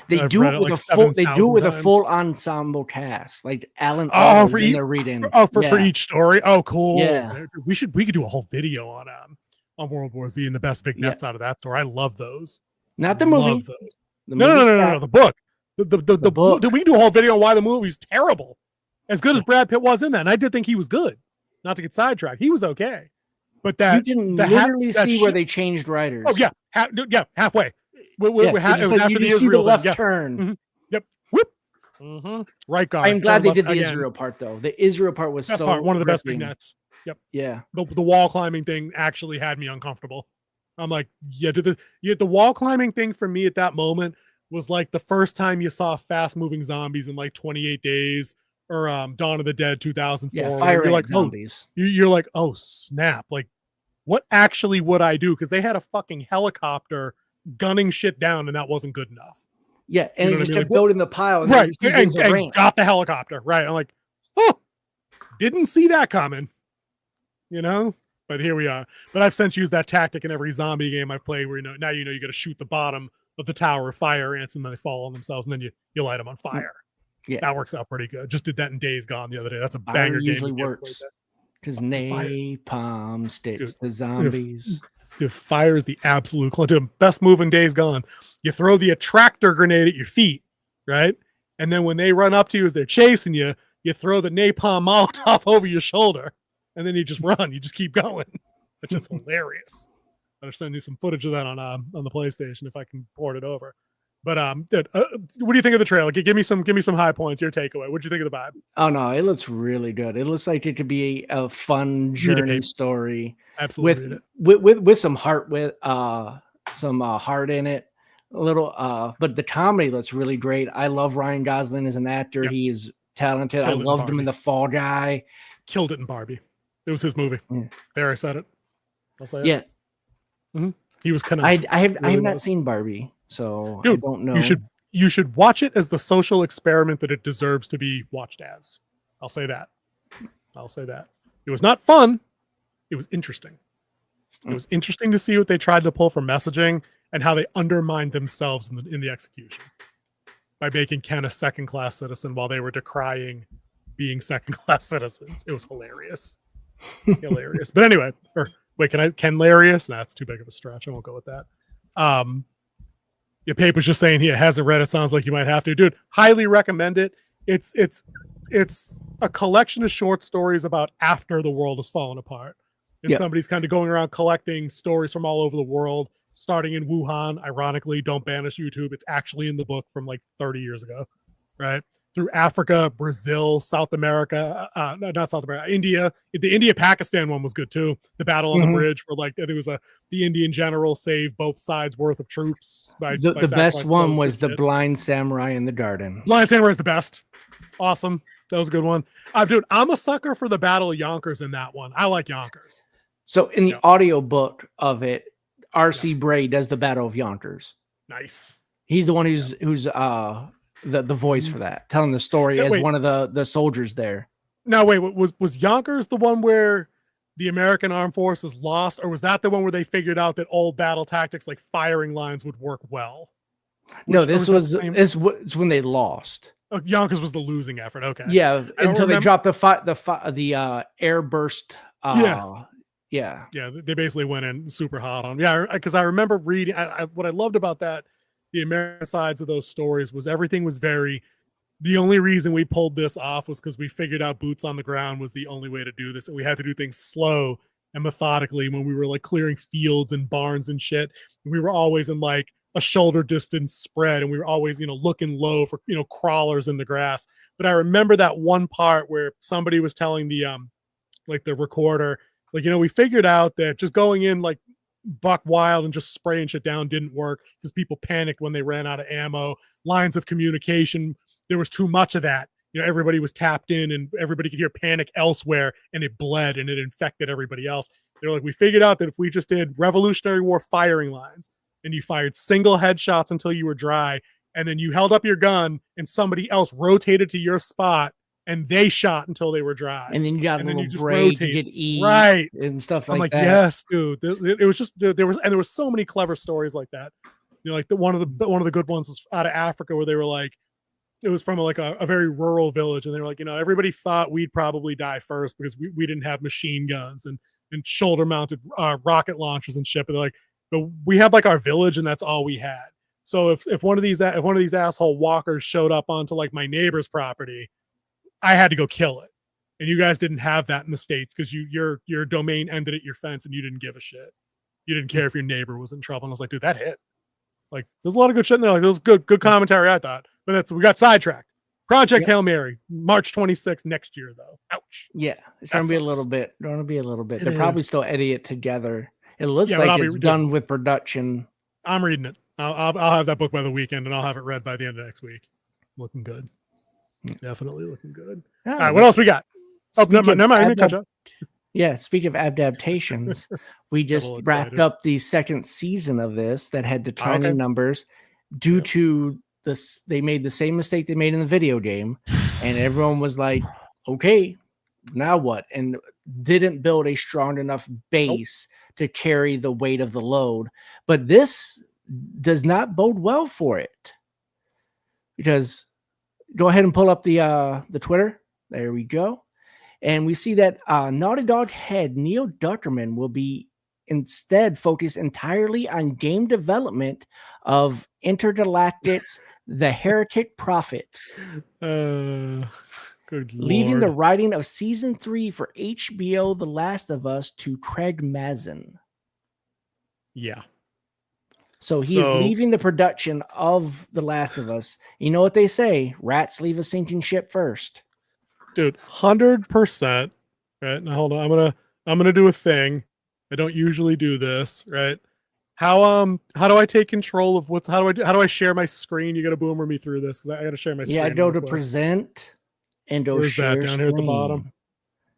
They do it with a full ensemble cast, like Alan. For each reading. For each story. Oh, cool. Yeah, we could do a whole video on World War Z and the best big nuts out of that story. I love those. Not the movie. No. The book. The book. We can do a whole video on why the movie's terrible. As good as Brad Pitt was in that, and I did think he was good. Not to get sidetracked, he was okay. But that you can literally see where they changed writers. Oh yeah, halfway. It was after the Israel the left turn. Mm-hmm. Yep. Whoop. Mm-hmm. Right guard. I'm glad they did the Israel part though. The Israel part was one of the best vignettes. Yep. Yeah. The wall climbing thing actually had me uncomfortable. I'm like, the wall climbing thing for me at that moment was like the first time you saw fast moving zombies in like 28 Days or Dawn of the Dead 2004. Yeah, fire you're like, zombies. You're like, oh snap! Like, what actually would I do? Because they had a fucking helicopter gunning shit down, and that wasn't good enough. Yeah, and you know just kept building the pile, and right? And got the helicopter right. I'm like, oh, didn't see that coming. You know, but here we are. But I've since used that tactic in every zombie game I've played, where now you got to shoot the bottom of the tower of fire ants, and then they fall on themselves, and then you light them on fire. Yeah, that works out pretty good. Just did that in Days Gone the other day. That's a banger game. Usually works because napalm sticks the zombies. Dude, fire is the absolute best move in Days Gone. You throw the attractor grenade at your feet, right? And then when they run up to you as they're chasing you, you throw the napalm Molotov over your shoulder, and then you just run. You just keep going. It's just hilarious. I'll send you some footage of that on the PlayStation if I can port it over. But what do you think of the trailer? Give me some high points. Your takeaway. What do you think of the vibe? Oh no, it looks really good. It looks like it could be a fun journey story. Absolutely, with some heart, with some heart in it. A little, but the comedy looks really great. I love Ryan Gosling as an actor. Yep. He is talented. I loved him in The Fall Guy. Killed it in Barbie. It was his movie. Yeah. There, I said it. I'll say it. Yeah. Mm-hmm. He was kind of. I have not seen Barbie, so dude, I don't know. You should watch it as the social experiment that it deserves to be watched as. I'll say that. It was not fun. It was interesting. It was interesting to see what they tried to pull for messaging and how they undermined themselves in the execution by making Ken a second-class citizen while they were decrying being second-class citizens. It was hilarious. Hilarious. But anyway, wait, Ken-larious? Nah, it's too big of a stretch. I won't go with that. Your paper's just saying he hasn't read it. Sounds like you might have to. Dude, highly recommend it. It's a collection of short stories about after the world has fallen apart. And somebody's kind of going around collecting stories from all over the world, starting in Wuhan. Ironically, don't banish YouTube. It's actually in the book from like 30 years ago, right? Through Africa, Brazil, South America, not South America, India. The India-Pakistan one was good too. The battle on the bridge where like there was the Indian general saved both sides worth of troops. The best one was the Blind Samurai in the Garden. Blind Samurai is the best. Awesome. That was a good one. Dude, I'm a sucker for the Battle of Yonkers in that one. I like Yonkers. So in the audio book of it, R.C. Bray does the Battle of Yonkers. Nice. He's the one who's the voice for that, telling the story as one of the soldiers there. No, wait, was Yonkers the one where the American Armed Forces lost, or was that the one where they figured out that old battle tactics like firing lines would work well? No, this was when they lost. Oh, Yonkers was the losing effort. Okay. Yeah, until they dropped the air burst. Yeah, they basically went in super hot on. Yeah, because I remember reading. What I loved about that, the American sides of those stories was everything was very. The only reason we pulled this off was because we figured out boots on the ground was the only way to do this, and we had to do things slow and methodically when we were like clearing fields and barns and shit. We were always in like a shoulder distance spread, and we were always looking low for crawlers in the grass. But I remember that one part where somebody was telling the the recorder. We figured out that just going in like buck wild and just spraying shit down didn't work because people panicked when they ran out of ammo. Lines of communication, there was too much of that. Everybody was tapped in and everybody could hear panic elsewhere, and it bled and it infected everybody else. They're like, we figured out that if we just did Revolutionary War firing lines and you fired single headshots until you were dry, and then you held up your gun and somebody else rotated to your spot and they shot until they were dry. And then you got a little break, you get E right and stuff I'm like that. Yes, dude. It was just there was so many clever stories like that. Like one of the good ones was out of Africa where they were like, it was from like a very rural village, and they were like, everybody thought we'd probably die first because we didn't have machine guns and shoulder mounted rocket launchers and shit. But they're like, but we had like our village and that's all we had. So if one of these asshole walkers showed up onto like my neighbor's property, I had to go kill it. And you guys didn't have that in the States because your domain ended at your fence and you didn't give a shit. You didn't care if your neighbor was in trouble. And I was like, dude, that hit. Like, there's a lot of good shit in there. Like, it was good commentary, I thought. But we got sidetracked. Project Hail Mary, March 26th next year, though. Ouch. Yeah, it's gonna be a little bit. They're probably still editing it together. It looks Yeah, like it's done with production. I'm reading it. I'll have that book by the weekend, and I'll have it read by the end of next week. Looking good. Definitely looking good. Yeah, all right, what else we got? Oh, never mind. Catch up. Yeah, speaking of adaptations, we just wrapped up the second season of this that had declining numbers due to this. They made the same mistake they made in the video game, and everyone was like, okay, now what? And didn't build a strong enough base to carry the weight of the load. But this does not bode well for it, because go ahead and pull up the Twitter. There we go. And we see that Naughty Dog head Neil Duckerman will be instead focused entirely on game development of Intergalactic's The Heretic Prophet. Good leaving Lord. the writing of season 3 for HBO The Last of Us to Craig Mazin. Yeah. So he's leaving the production of The Last of Us. You know what they say? Rats leave a sinking ship first. Dude, 100%. Right now, hold on. I'm gonna do a thing. I don't usually do this. Right? How do I take control of how do I share my screen? You got to boomer me through this because I got to share my screen. Yeah, go to present and go Where's share that? Down screen. here at the bottom. Yeah,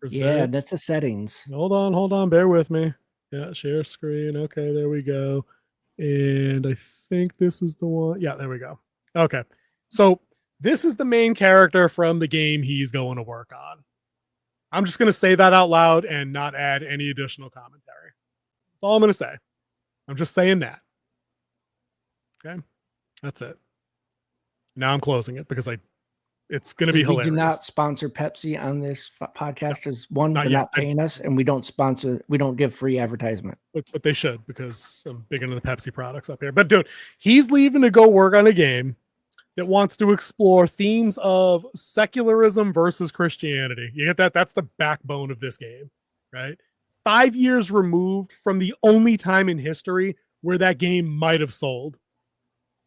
Present. that's the settings. Hold on. Bear with me. Yeah, share screen. Okay, there we go. And I think this is the one. Yeah, there we go. Okay. So this is the main character from the game he's going to work on. I'm just going to say that out loud and not add any additional commentary. That's all I'm going to say. I'm just saying that. Okay. That's it. Now I'm closing it because it's going to be hilarious. We do not sponsor Pepsi on this podcast. As one, Not for yet. not paying us, and we don't give free advertisement. But they should, because I'm big into the Pepsi products up here. But dude, he's leaving to go work on a game that wants to explore themes of secularism versus Christianity. You get that? That's the backbone of this game, right? 5 years removed from the only time in history where that game might have sold,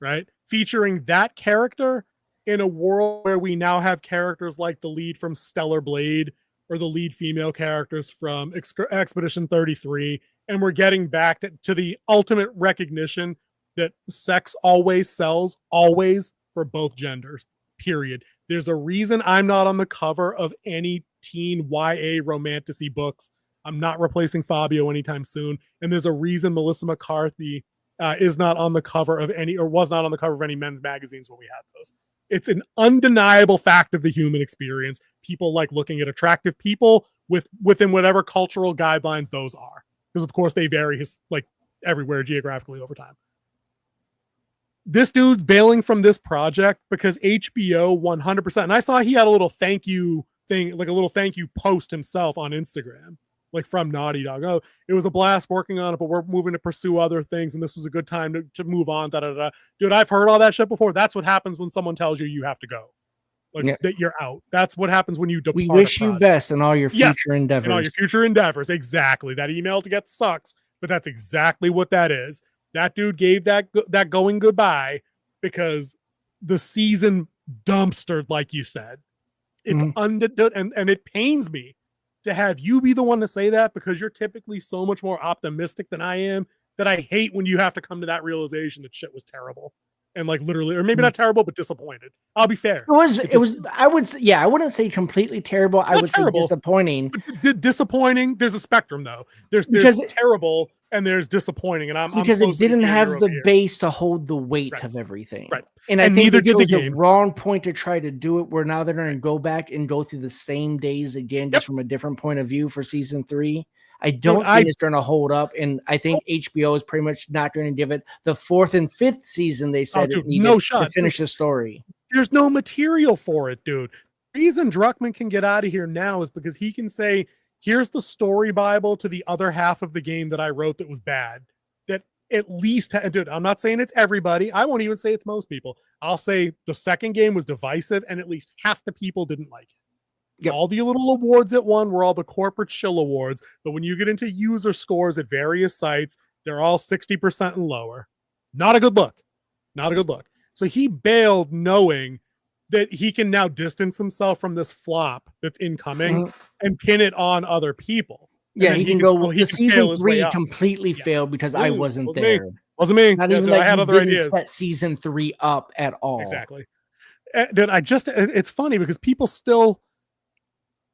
right? Featuring that character in a world where we now have characters like the lead from Stellar Blade or the lead female characters from Expedition 33. And we're getting back to the ultimate recognition that sex always sells, always, for both genders, period. There's a reason I'm not on the cover of any teen YA romantasy books. I'm not replacing Fabio anytime soon. And there's a reason Melissa McCarthy is not on the cover of any, or was not on the cover of any men's magazines when we had those. It's an undeniable fact of the human experience. People like looking at attractive people within whatever cultural guidelines those are. Because of course they vary like everywhere geographically over time. This dude's bailing from this project because HBO 100%. And I saw he had a little thank you thing, like a little thank you post himself on Instagram, like from Naughty Dog. Oh, it was a blast working on it, but we're moving to pursue other things. And this was a good time to move on. Dude, I've heard all that shit before. That's what happens when someone tells you have to go. Like that you're out. That's what happens when you depart. We wish you best in all your future endeavors. In all your future endeavors. Exactly. That email to get sucks, but that's exactly what that is. That dude gave that going goodbye because the season dumpstered, like you said. It's and it pains me to have you be the one to say that because you're typically so much more optimistic than I am that I hate when you have to come to that realization that shit was terrible. And like literally, or maybe not terrible, but disappointed. I'll be fair. It was. I would. Yeah, I wouldn't say completely terrible. I would say disappointing. Disappointing. There's a spectrum though. There's terrible and there's disappointing, and because it didn't have the base to hold the weight of everything. Right. And I think neither they did the chose game. The wrong point to try to do it. Where now they're going to go back and go through the same days again, just from a different point of view for season 3. I don't think it's going to hold up, and I think HBO is pretty much not going to give it the 4th and 5th season they said it needed to finish the story. There's no material for it, dude. The reason Druckmann can get out of here now is because he can say, here's the story Bible to the other half of the game that I wrote that was bad. That at least, dude, I'm not saying it's everybody. I won't even say it's most people. I'll say the second game was divisive and at least half the people didn't like it. Yep. All the little awards it won were all the corporate shill awards. But when you get into user scores at various sites, they're all 60% and lower. Not a good look. Not a good look. So he bailed knowing that he can now distance himself from this flop that's incoming and pin it on other people. Yeah, he can go. The season 3 completely failed because I wasn't there. Wasn't me. Not even I had other ideas. Set season 3 up at all. Exactly. Dude, it's funny because people still,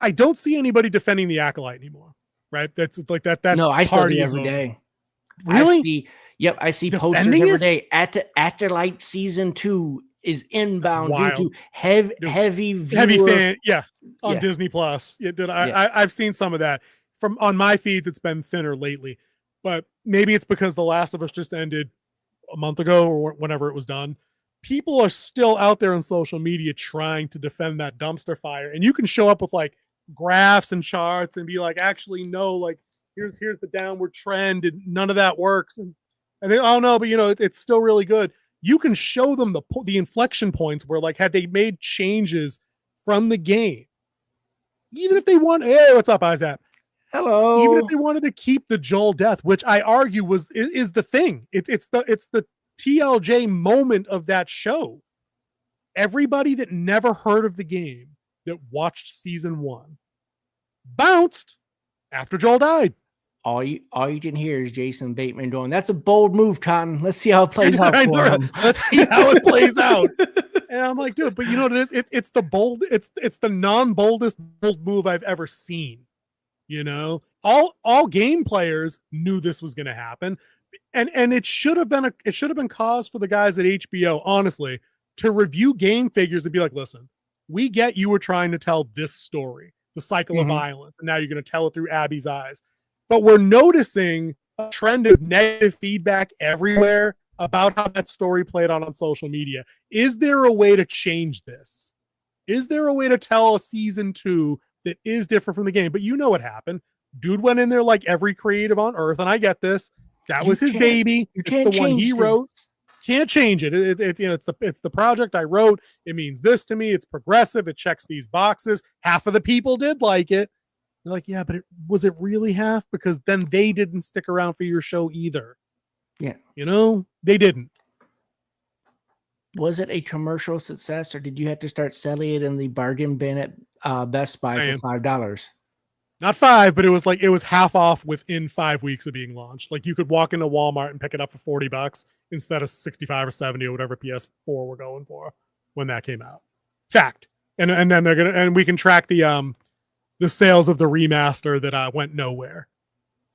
I don't see anybody defending the Acolyte anymore, right? That's like that. No, I still do every day. Really? I see posters every day. Acolyte season 2 is inbound due to heavy fan, on Disney Plus. Yeah, dude, I've seen some of that. On my feeds, it's been thinner lately, but maybe it's because The Last of Us just ended a month ago or whenever it was done. People are still out there on social media trying to defend that dumpster fire, and you can show up with like graphs and charts and be like, actually, no, like here's the downward trend, and none of that works, and they, oh no, but it's still really good. You can show them the inflection points where, like, had they made changes from the game, even if they want, hey, what's up, Isaac? Hello. Even if they wanted to keep the Joel death, which I argue is the thing. It's the TLJ moment of that show. Everybody that never heard of the game that watched season 1 bounced after Joel died. All you can hear is Jason Bateman going, "That's a bold move, Cotton. Let's see how it plays out for him. Let's see how it plays out." And I'm like, dude, but you know what it is? It's the bold, it's the non-boldest bold move I've ever seen. All game players knew this was going to happen, and it should have been cause for the guys at HBO, honestly, to review game figures and be like, listen, we get you were trying to tell this story, the cycle of violence, and now you're going to tell it through Abby's eyes. But we're noticing a trend of negative feedback everywhere about how that story played on social media. Is there a way to change this? Is there a way to tell a season 2 that is different from the game? But you know what happened. Dude went in there like every creative on earth, and I get this. That was his baby. It's the one he wrote. Can't change it. It's the project I wrote. It means this to me. It's progressive. It checks these boxes. Half of the people did like it. They're like, yeah, but was it really half? Because then they didn't stick around for your show either. Yeah. They didn't. Was it a commercial success, or did you have to start selling it in the bargain bin at Best Buy for $5? Not 5, but it was half off within 5 weeks of being launched. Like, you could walk into Walmart and pick it up for $40 instead of 65 or 70 or whatever PS4 we're going for when that came out. Fact. And then we can track the sales of the remaster that went nowhere.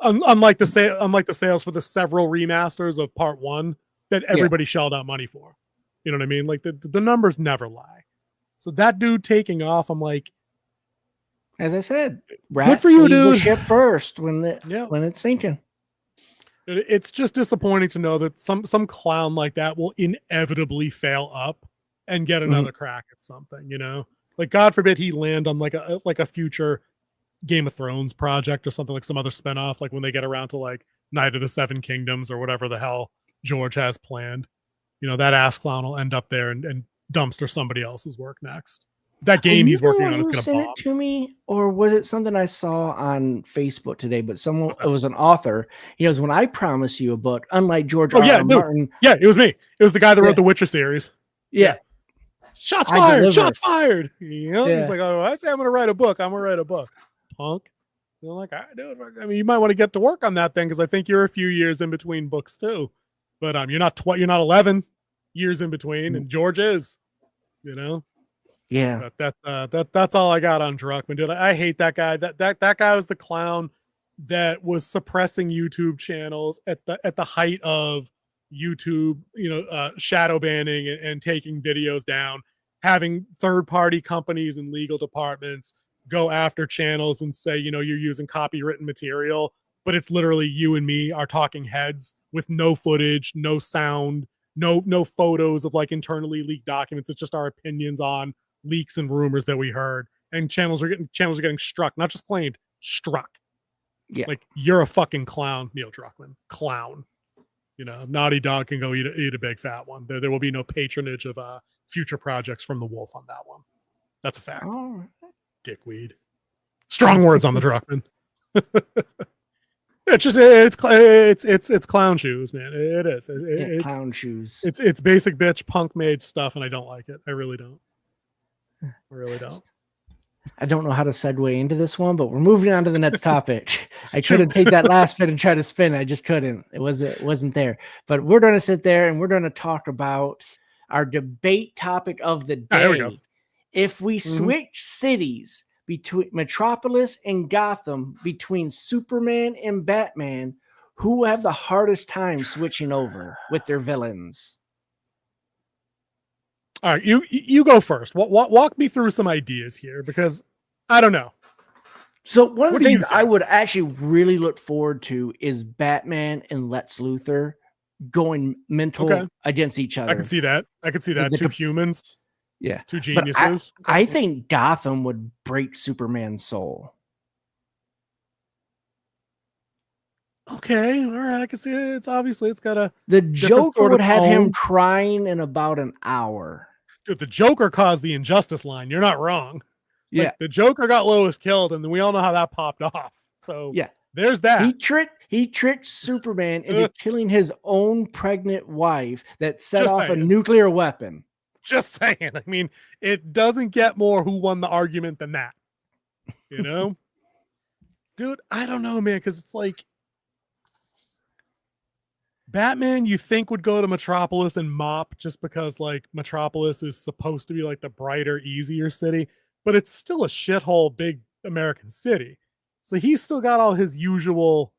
Unlike the sales for the several remasters of Part 1 that everybody shelled out money for. You know what I mean? Like, the numbers never lie. So that dude taking off, I'm like, as I said, good for you, dude. The ship first when it's sinking. It's just disappointing to know that some clown like that will inevitably fail up and get another crack at something. Like, God forbid he land on like a future Game of Thrones project or something, like some other spinoff, like when they get around to like Night of the Seven Kingdoms or whatever the hell George has planned. That ass clown will end up there and dumpster somebody else's work next. That game he's working on is going to bomb. It to me, or was it something I saw on Facebook today? But it was an author. He goes, "When I promise you a book, unlike George R. R. Martin." Yeah, it was me. It was the guy that wrote the Witcher series. Yeah. Shots fired. Shots fired. He's like, "Oh, I say I'm going to write a book. I'm going to write a book." Punk. They're like, "All right, dude. I mean, you might want to get to work on that thing because I think you're a few years in between books too. But you're not 11 years in between, and George is. Yeah, but that's all I got on Druckmann, dude. I hate that guy. That guy was the clown that was suppressing YouTube channels at the height of YouTube, shadow banning and taking videos down, having third-party companies and legal departments go after channels and say, you're using copywritten material, but it's literally you and me, our talking heads, with no footage, no sound, no photos of like internally leaked documents. It's just our opinions on leaks and rumors that we heard, and channels are getting struck, not just claimed, struck. Yeah, like, you're a fucking clown, Neil Druckmann, clown. Naughty Dog can go eat a big fat one. There will be no patronage of future projects from the Wolf on that one. That's a fact. Oh. Dickweed. Strong words on the Druckman. It's clown shoes, man. It is. It's clown shoes. It's basic bitch punk made stuff, and I don't like it. I really don't. I don't know how to segue into this one, but we're moving on to the next topic. I couldn't take that last bit and try to spin. I just couldn't. It wasn't there. But we're going to sit there and we're going to talk about our debate topic of the day. There we go. If we switch cities between Metropolis and Gotham, between Superman and Batman, who will have the hardest time switching over with their villains? All right, you go first. Walk me through some ideas here, because I don't know. So one of the things I would actually really look forward to is Batman and Lex Luthor going mental against each other. I can see that. Two humans. Yeah. Two geniuses. I think Gotham would break Superman's soul. Okay, all right. I can see it. It's got the Joker would have him crying in about an hour. Dude, the Joker caused the injustice line. You're not wrong. Yeah, the Joker got Lois killed, and we all know how that popped off. So yeah, there's that. He tricked Superman into killing his own pregnant wife that set off a nuclear weapon. Just saying. I mean, it doesn't get more who won the argument than that. Dude, I don't know, man, because it's like Batman, you think, would go to Metropolis and mop just because like Metropolis is supposed to be like the brighter, easier city, but it's still a shithole big American city. So he's still got all his usual.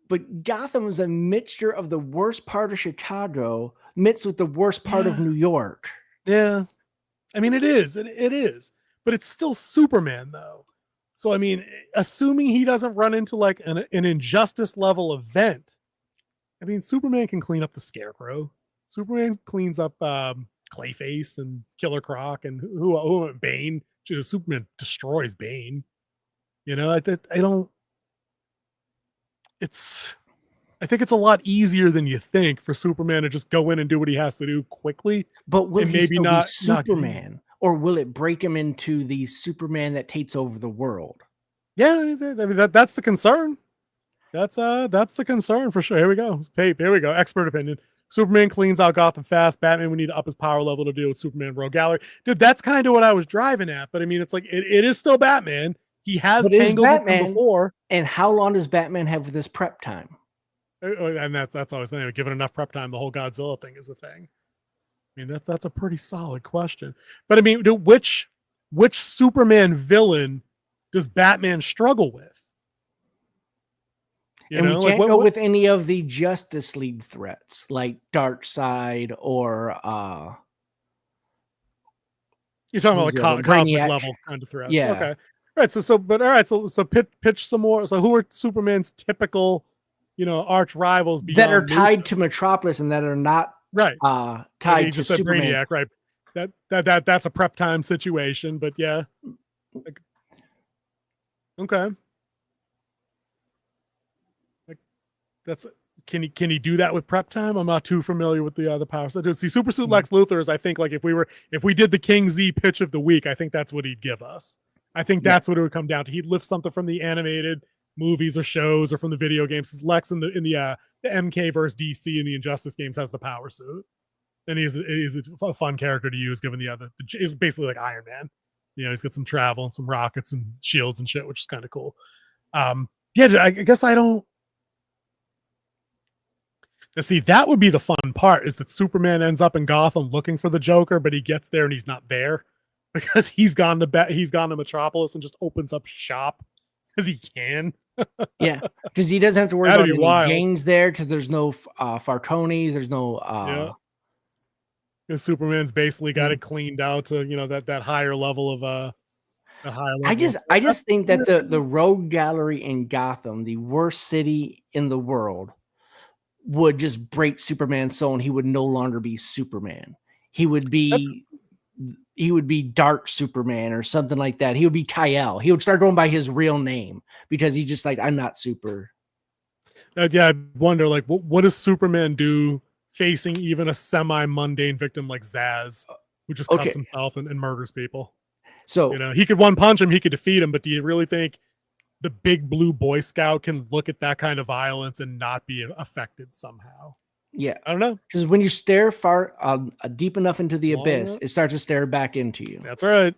But Gotham is a mixture of the worst part of Chicago mixed with the worst part of New York. Yeah. I mean, it is. It is. But it's still Superman, though. So, I mean, assuming he doesn't run into like an injustice level event, I mean, Superman can clean up the Scarecrow. Superman cleans up Clayface and Killer Croc and who Bane. Superman destroys Bane. I don't. I think it's a lot easier than you think for Superman to just go in and do what he has to do quickly. But will he still be Superman, or will it break him into the Superman that takes over the world? Yeah, I mean that's the concern. That's the concern for sure. Here we go. Here we go. Expert opinion. Superman cleans out Gotham fast. Batman would need to up his power level to deal with Superman Rogue Gallery. Dude, that's kind of what I was driving at. But I mean, it's like it is still Batman. He has tangled with him before. And how long does Batman have with this prep time? And that's always the thing. Given enough prep time, the whole Godzilla thing is a thing. I mean, that's a pretty solid question. But I mean, which Superman villain does Batman struggle with? We can't go with any of the Justice League threats like Darkseid or you're talking about like cosmic level kind of threats. Yeah. Okay. Right. So pitch some more. So who are Superman's typical, arch rivals that are tied to Metropolis and that are not tied to Superman? Brainiac, right? That's a prep time situation, but yeah. Okay. Can he do that with prep time? I'm not too familiar with the power set. See, Super Suit Lex Luthor is, I think, like if we did the King Z pitch of the week, I think that's what he'd give us. I think that's what it would come down to. He'd lift something from the animated movies or shows or from the video games. Because Lex in the MK versus DC in the Injustice games has the power suit, and he's a fun character to use. Given he's basically like Iron Man. He's got some travel and some rockets and shields and shit, which is kind of cool. I guess I don't. Now, see, that would be the fun part, is that Superman ends up in Gotham looking for the Joker, but he gets there and he's not there because he's gone to Metropolis and just opens up shop because he can. Yeah, because he doesn't have to worry about any gangs there, because there's no Fartonis, there's no. Because Superman's basically got it cleaned out to that higher level of I just think that the Rogue Gallery in Gotham, the worst city in the world, would just break Superman's soul, and he would no longer be Superman. He would be Dark Superman or something like that. He would be Kal. He would start going by his real name because he's just like, I'm not super. Yeah, I wonder, like, what does Superman do facing even a semi-mundane victim like Zaz, who just cuts himself and murders people? So, you know, he could one punch him, he could defeat him, but do you really think the big blue Boy Scout can look at that kind of violence and not be affected somehow? Yeah, I don't know. Because when you stare far deep enough into the abyss, it starts to stare back into you. That's right.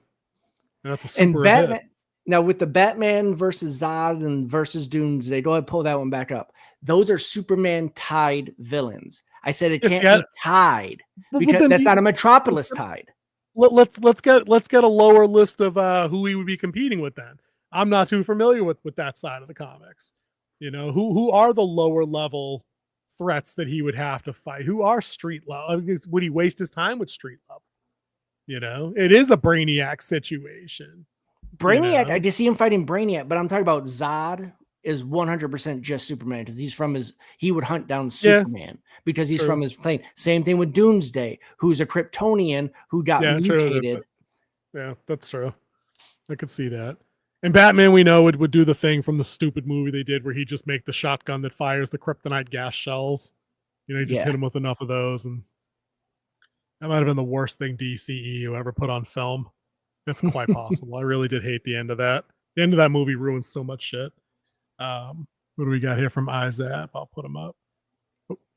And that's a super and Batman. abyss. Now with the Batman versus Zod and versus Doomsday, go ahead, pull that one back up. Those are Superman tied villains. I said it can't be tied because that's not a Metropolis tied. Let's get a lower list of who he would be competing with then. I'm not too familiar with that side of the comics. You know, who are the lower level threats that he would have to fight? Who are street level? Would he waste his time with street level? You know, it is a Brainiac situation. Brainiac, you know? I just see him fighting Brainiac, but I'm talking about Zod is 100% just Superman because he would hunt down Superman because he's from his plane. Same thing with Doomsday, who's a Kryptonian who got mutated. Yeah, that's true. I could see that. And Batman, we know, would do the thing from the stupid movie they did where he just make the shotgun that fires the kryptonite gas shells. You know, he just hit him with enough of those, and that might have been the worst thing DCEU ever put on film. That's quite possible. I really did hate the end of that. The end of that movie ruined so much shit. What do we got here from IZAP? I'll put him up.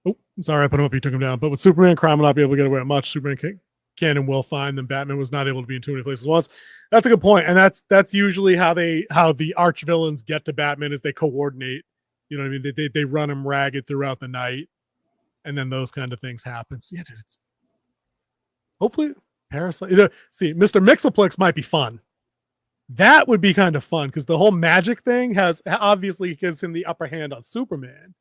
Oh, sorry, I put him up. You took him down. But with Superman, crime will not be able to get away with much. Superman can and will find them. Batman was not able to be in too many places once. That's a good point, and that's usually how the arch villains get to Batman is they coordinate. You know what I mean? They run him ragged throughout the night, and then those kind of things happen. So, yeah, dude, hopefully Parasite. See, Mr. Mixoplex might be fun. That would be kind of fun because the whole magic thing obviously gives him the upper hand on Superman.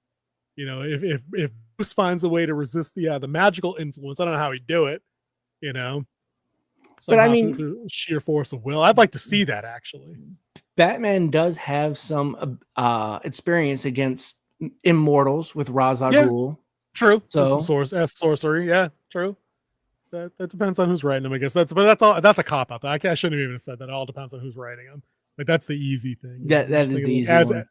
You know, if Bruce finds a way to resist the magical influence, I don't know how he'd do it. You know, but I mean, through sheer force of will, I'd like to see that actually. Batman does have some experience against immortals with Ra's al Ghul. Yeah, true. So sorcery. Yeah, true. That depends on who's writing them, I guess. That's a cop out. I shouldn't have even said that. It all depends on who's writing them. Like that's the easy thing. That is the easy one.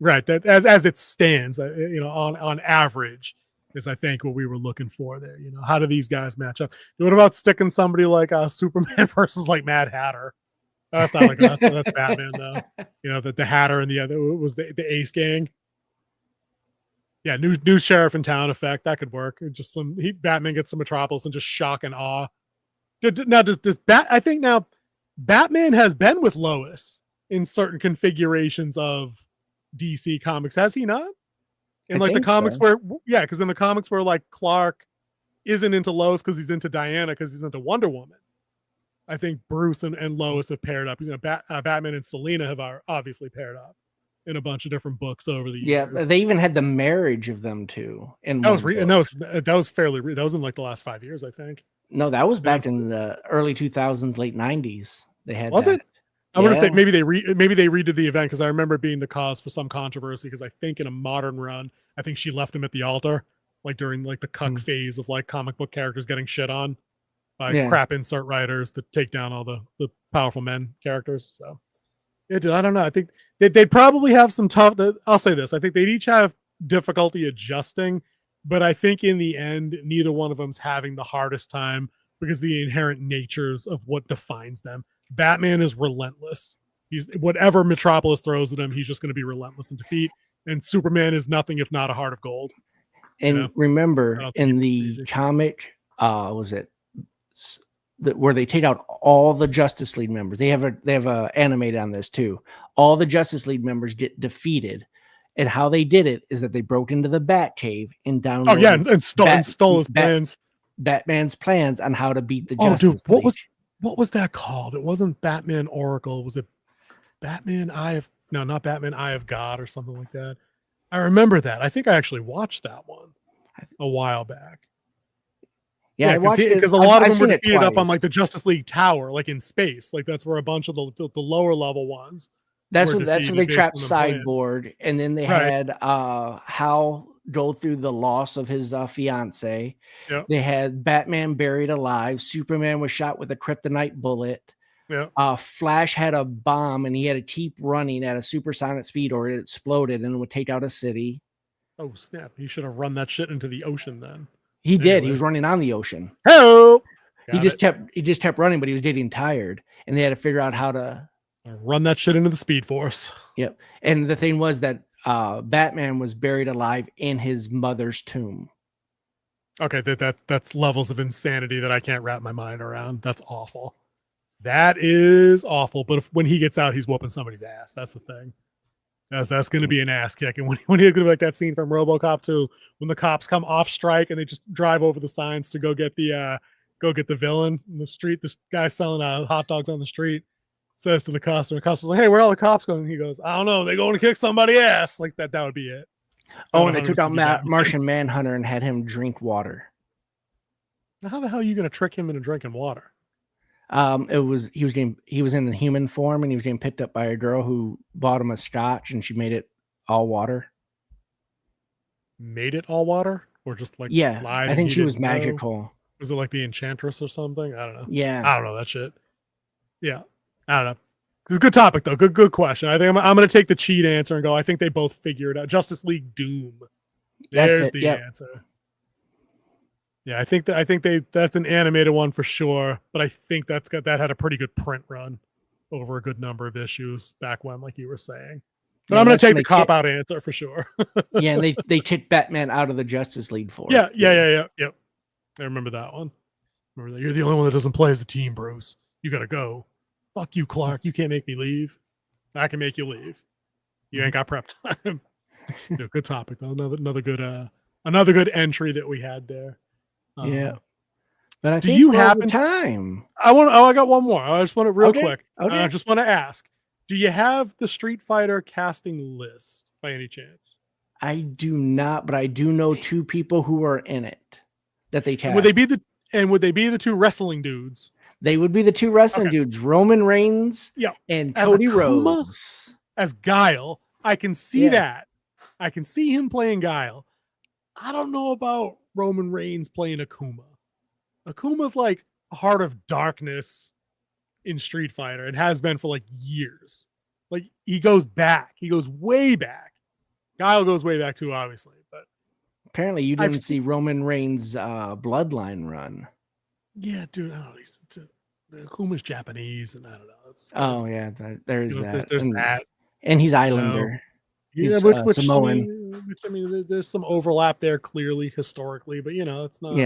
Right. That as it stands, you know, on average, is I think what we were looking for there. You know, how do these guys match up? What about sticking somebody like Superman versus like Mad Hatter? That's not like that's Batman though. You know, the Hatter and the other was the Ace Gang. Yeah, new sheriff in town effect that could work. Just Batman gets some Metropolis and just shock and awe. Now I think now Batman has been with Lois in certain configurations of DC comics, has he not? In like the comics where because in the comics where like Clark isn't into Lois because he's into Diana because he's into Wonder Woman. I think Bruce and Lois have paired up. You know, Batman and Selina have obviously paired up in a bunch of different books over the years. Yeah, they even had the marriage of them two. That was fairly. That was in like the last 5 years, I think. No, that was back in the early 2000s, late 90s. They had. Was it? I wonder if maybe they redid the event because I remember it being the cause for some controversy because I think in a modern run, I think she left him at the altar, like during like the cuck phase of like comic book characters getting shit on by crap insert writers to take down all the powerful men characters. So yeah, dude, I don't know. I think they'd probably have some tough. I'll say this: I think they'd each have difficulty adjusting, but I think in the end, neither one of them's having the hardest time because the inherent natures of what defines them. Batman is relentless. He's whatever Metropolis throws at him, he's just going to be relentless in defeat. And Superman is nothing if not a heart of gold. And remember, in the comic, was it where they take out all the Justice League members? They have a animated on this too. All the Justice League members get defeated, and how they did it is that they broke into the Batcave and downloaded. Oh yeah, and stole his plans. Batman's plans on how to beat the Justice League. What was that called? It wasn't Batman Oracle. Was it Batman not Batman Eye of God or something like that? I remember that. I think I actually watched that one a while back. Yeah, I watched it because a lot of them were defeated up on like the Justice League Tower, like in space. Like that's where a bunch of the lower level ones. That's where they trapped Sideboard, and then they had Hal go through the loss of his fiance. Yep. They had Batman buried alive. Superman was shot with a kryptonite bullet. Yep. Flash had a bomb, and he had to keep running at a supersonic speed, or it exploded and would take out a city. Oh snap! He should have run that shit into the ocean then. He did. He was running on the ocean. Hello. He just kept running, but he was getting tired, and they had to figure out how to run that shit into the Speed Force. Yep. And the thing was that Batman was buried alive in his mother's tomb. Okay, that's levels of insanity that I can't wrap my mind around. That's awful. That is awful. But when he gets out, he's whooping somebody's ass. That's the thing. That's going to be an ass kick. And when he's going to be like that scene from RoboCop 2, when the cops come off strike and they just drive over the signs to go get the villain in the street. This guy selling hot dogs on the street says to the customer's like, "Hey, where are all the cops going?" And he goes, "I don't know. They're going to kick somebody's ass." Like that would be it. Oh, and they took out Martian Manhunter and had him drink water. Now, how the hell are you going to trick him into drinking water? He was in the human form, and he was getting picked up by a girl who bought him a scotch, and she made it all water. Made it all water, or just like lied? I think she was magical. Know? Was it like the Enchantress or something? I don't know. Yeah, I don't know that shit. Yeah, I don't know. Good topic though. Good question. I think I'm going to take the cheat answer and go. I think they both figure it out. Justice League Doom. There's the answer. Yeah, I think that's an animated one for sure. But I think that had a pretty good print run over a good number of issues back when, like you were saying. But I'm going to take the cop out answer for sure. Yeah, and they kicked Batman out of the Justice League for it. Yeah. Yep. I remember that one. Remember that you're the only one that doesn't play as a team, Bruce. You got to go. Fuck you, Clark. You can't make me leave. I can make you leave. You ain't got prep time. Good topic though. Another good entry that we had there. Yeah. But I think we're over time. I got one more. I just want to real quick. Okay. I just want to ask, do you have the Street Fighter casting list by any chance? I do not, but I do know two people who are in it that they cast. Would they be the two wrestling dudes? They would be the two wrestling dudes, Roman Reigns and Cody Rhodes. As Guile. I can see that. I can see him playing Guile. I don't know about Roman Reigns playing Akuma. Akuma's like Heart of Darkness in Street Fighter. It has been for like years. Like he goes back. He goes way back. Guile goes way back too, obviously. But apparently you didn't see Roman Reigns' bloodline run. Yeah, dude. I don't know. Akuma's Japanese, and I don't know. There's that. There's that. And he's Islander. He's Samoan. I mean, there's some overlap there, clearly, historically, but it's not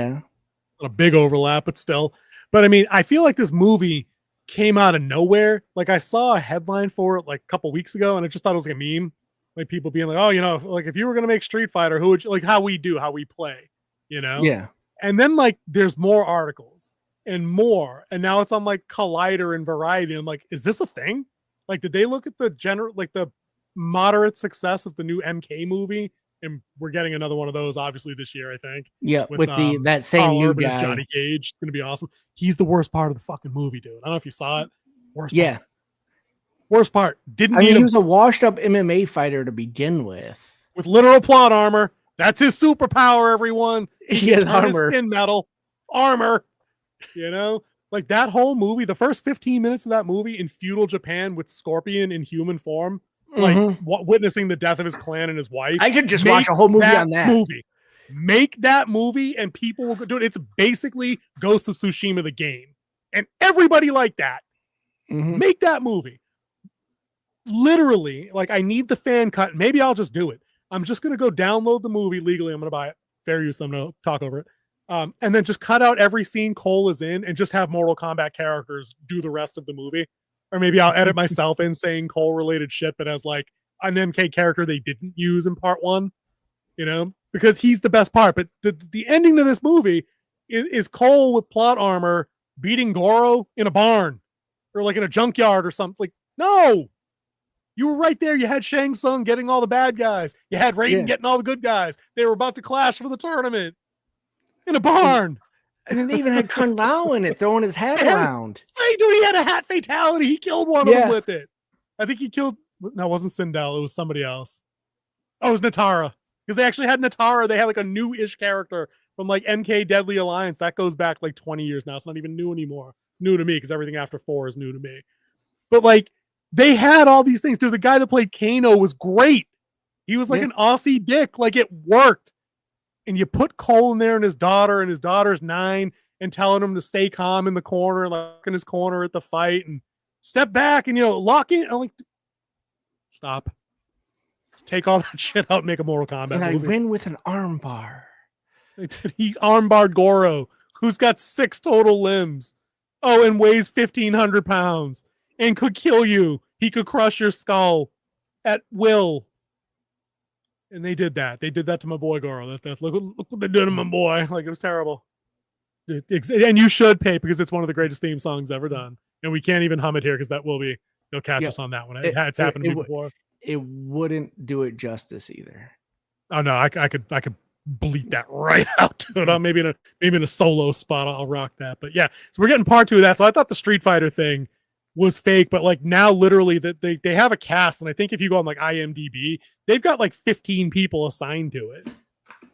a big overlap, but still. But I mean, I feel like this movie came out of nowhere. Like I saw a headline for it like a couple weeks ago, and I just thought it was like a meme. Like people being like, "Oh, like if you were gonna make Street Fighter, who would you like? How we play?" Yeah. And then like there's more articles and more, and now it's on like Collider and Variety. I'm like, is this a thing? Like, did they look at the moderate success of the new MK movie? And we're getting another one of those obviously this year, I think. Yeah, with that same new guy, Johnny Cage. It's gonna be awesome. He's the worst part of the fucking movie, dude. I don't know if you saw it. Worst part. He was a washed up MMA fighter to begin with literal plot armor. That's his superpower, everyone. He has armor. Skin metal. Armor. Like that whole movie, the first 15 minutes of that movie in feudal Japan with Scorpion in human form, like witnessing the death of his clan and his wife. I could just watch a whole movie on that. Make that movie and people will do it. It's basically Ghost of Tsushima, the game. And everybody like that. Make that movie. Literally, like I need the fan cut. Maybe I'll just do it. I'm just going to go download the movie legally. I'm going to buy it. Fair use. I'm going to talk over it. And then just cut out every scene Cole is in and just have Mortal Kombat characters do the rest of the movie. Or maybe I'll edit myself in saying Cole related shit, but as like an MK character they didn't use in part one, because he's the best part. But the ending to this movie is Cole with plot armor beating Goro in a barn or like in a junkyard or something. Like, no, you were right there. You had Shang Tsung getting all the bad guys. You had Raiden getting all the good guys. They were about to clash for the tournament in a barn. And then they even had Kung Lao in it, throwing his hat around. Hey, dude, he had a hat fatality. He killed one of them with it. I think he killed... No, it wasn't Sindel. It was somebody else. Oh, it was Natara. Because they actually had Natara. They had like a new-ish character from like MK Deadly Alliance. That goes back like 20 years now. It's not even new anymore. It's new to me because everything after 4 is new to me. But like, they had all these things. Dude, the guy that played Kano was great. He was like an Aussie dick. Like it worked. And you put Cole in there and his daughter's 9, and telling him to stay calm in the corner, like in his corner at the fight and step back and, lock in. I'm like, stop. Take all that shit out and make a Mortal Kombat And movie. I win with an arm bar. He armbarred Goro, who's got 6 total limbs. Oh, and weighs 1,500 pounds and could kill you. He could crush your skull at will. And they did that. They did that to my boy Goro. Look what they did to my boy. Like, it was terrible. And you should pay, because it's one of the greatest theme songs ever done. And we can't even hum it here because they'll catch us on that one. It's happened to me before. It wouldn't do it justice either. Oh no, I could bleat that right out to it. Maybe in a solo spot I'll rock that. But yeah, so we're getting part 2 of that. So I thought the Street Fighter thing was fake, but like now literally that they have a cast, and I think if you go on like IMDb, they've got like 15 people assigned to it.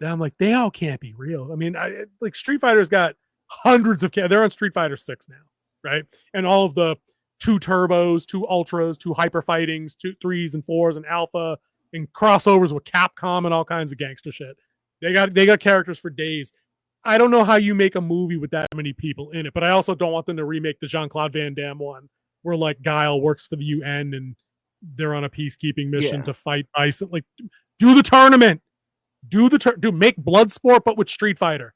And I'm like, they all can't be real. I mean, like Street Fighter's got hundreds of they're on Street Fighter 6 now, right? And all of the 2 turbos, 2 ultras, 2 hyper fightings, 2 3s and 4s and alpha, and crossovers with Capcom and all kinds of gangster shit. They got characters for days. I don't know how you make a movie with that many people in it, but I also don't want them to remake the Jean-Claude Van Damme one where like Guile works for the UN and they're on a peacekeeping mission to fight Bison. Like, do the tournament. Make Bloodsport, but with Street Fighter.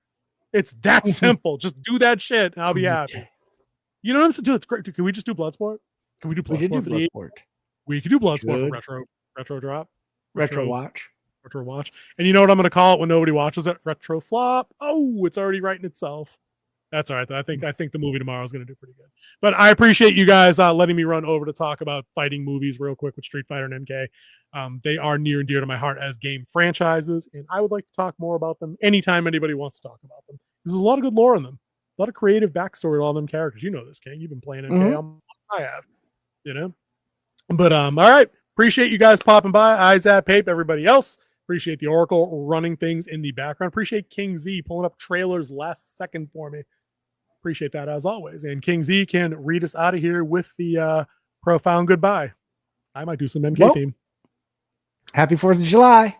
It's that simple. Just do that shit and I'll be happy. You know what I'm saying? It's great. Can we just do Bloodsport? Can we do Bloodsport for the 8? We could do Bloodsport for retro drop. Retro watch. And you know what I'm going to call it when nobody watches it? Retro flop. Oh, it's already writing itself. That's all right. I think the movie tomorrow is going to do pretty good. But I appreciate you guys letting me run over to talk about fighting movies real quick with Street Fighter and MK. They are near and dear to my heart as game franchises, and I would like to talk more about them anytime anybody wants to talk about them. There's a lot of good lore in them. A lot of creative backstory to all them characters. You know this, King. You've been playing MK almost like I have. But all right. Appreciate you guys popping by. Izap, Pape, everybody else. Appreciate the Oracle running things in the background. Appreciate King Z pulling up trailers last second for me. Appreciate that as always. And King Z can read us out of here with the profound goodbye. I might do some MK theme. Happy 4th of July.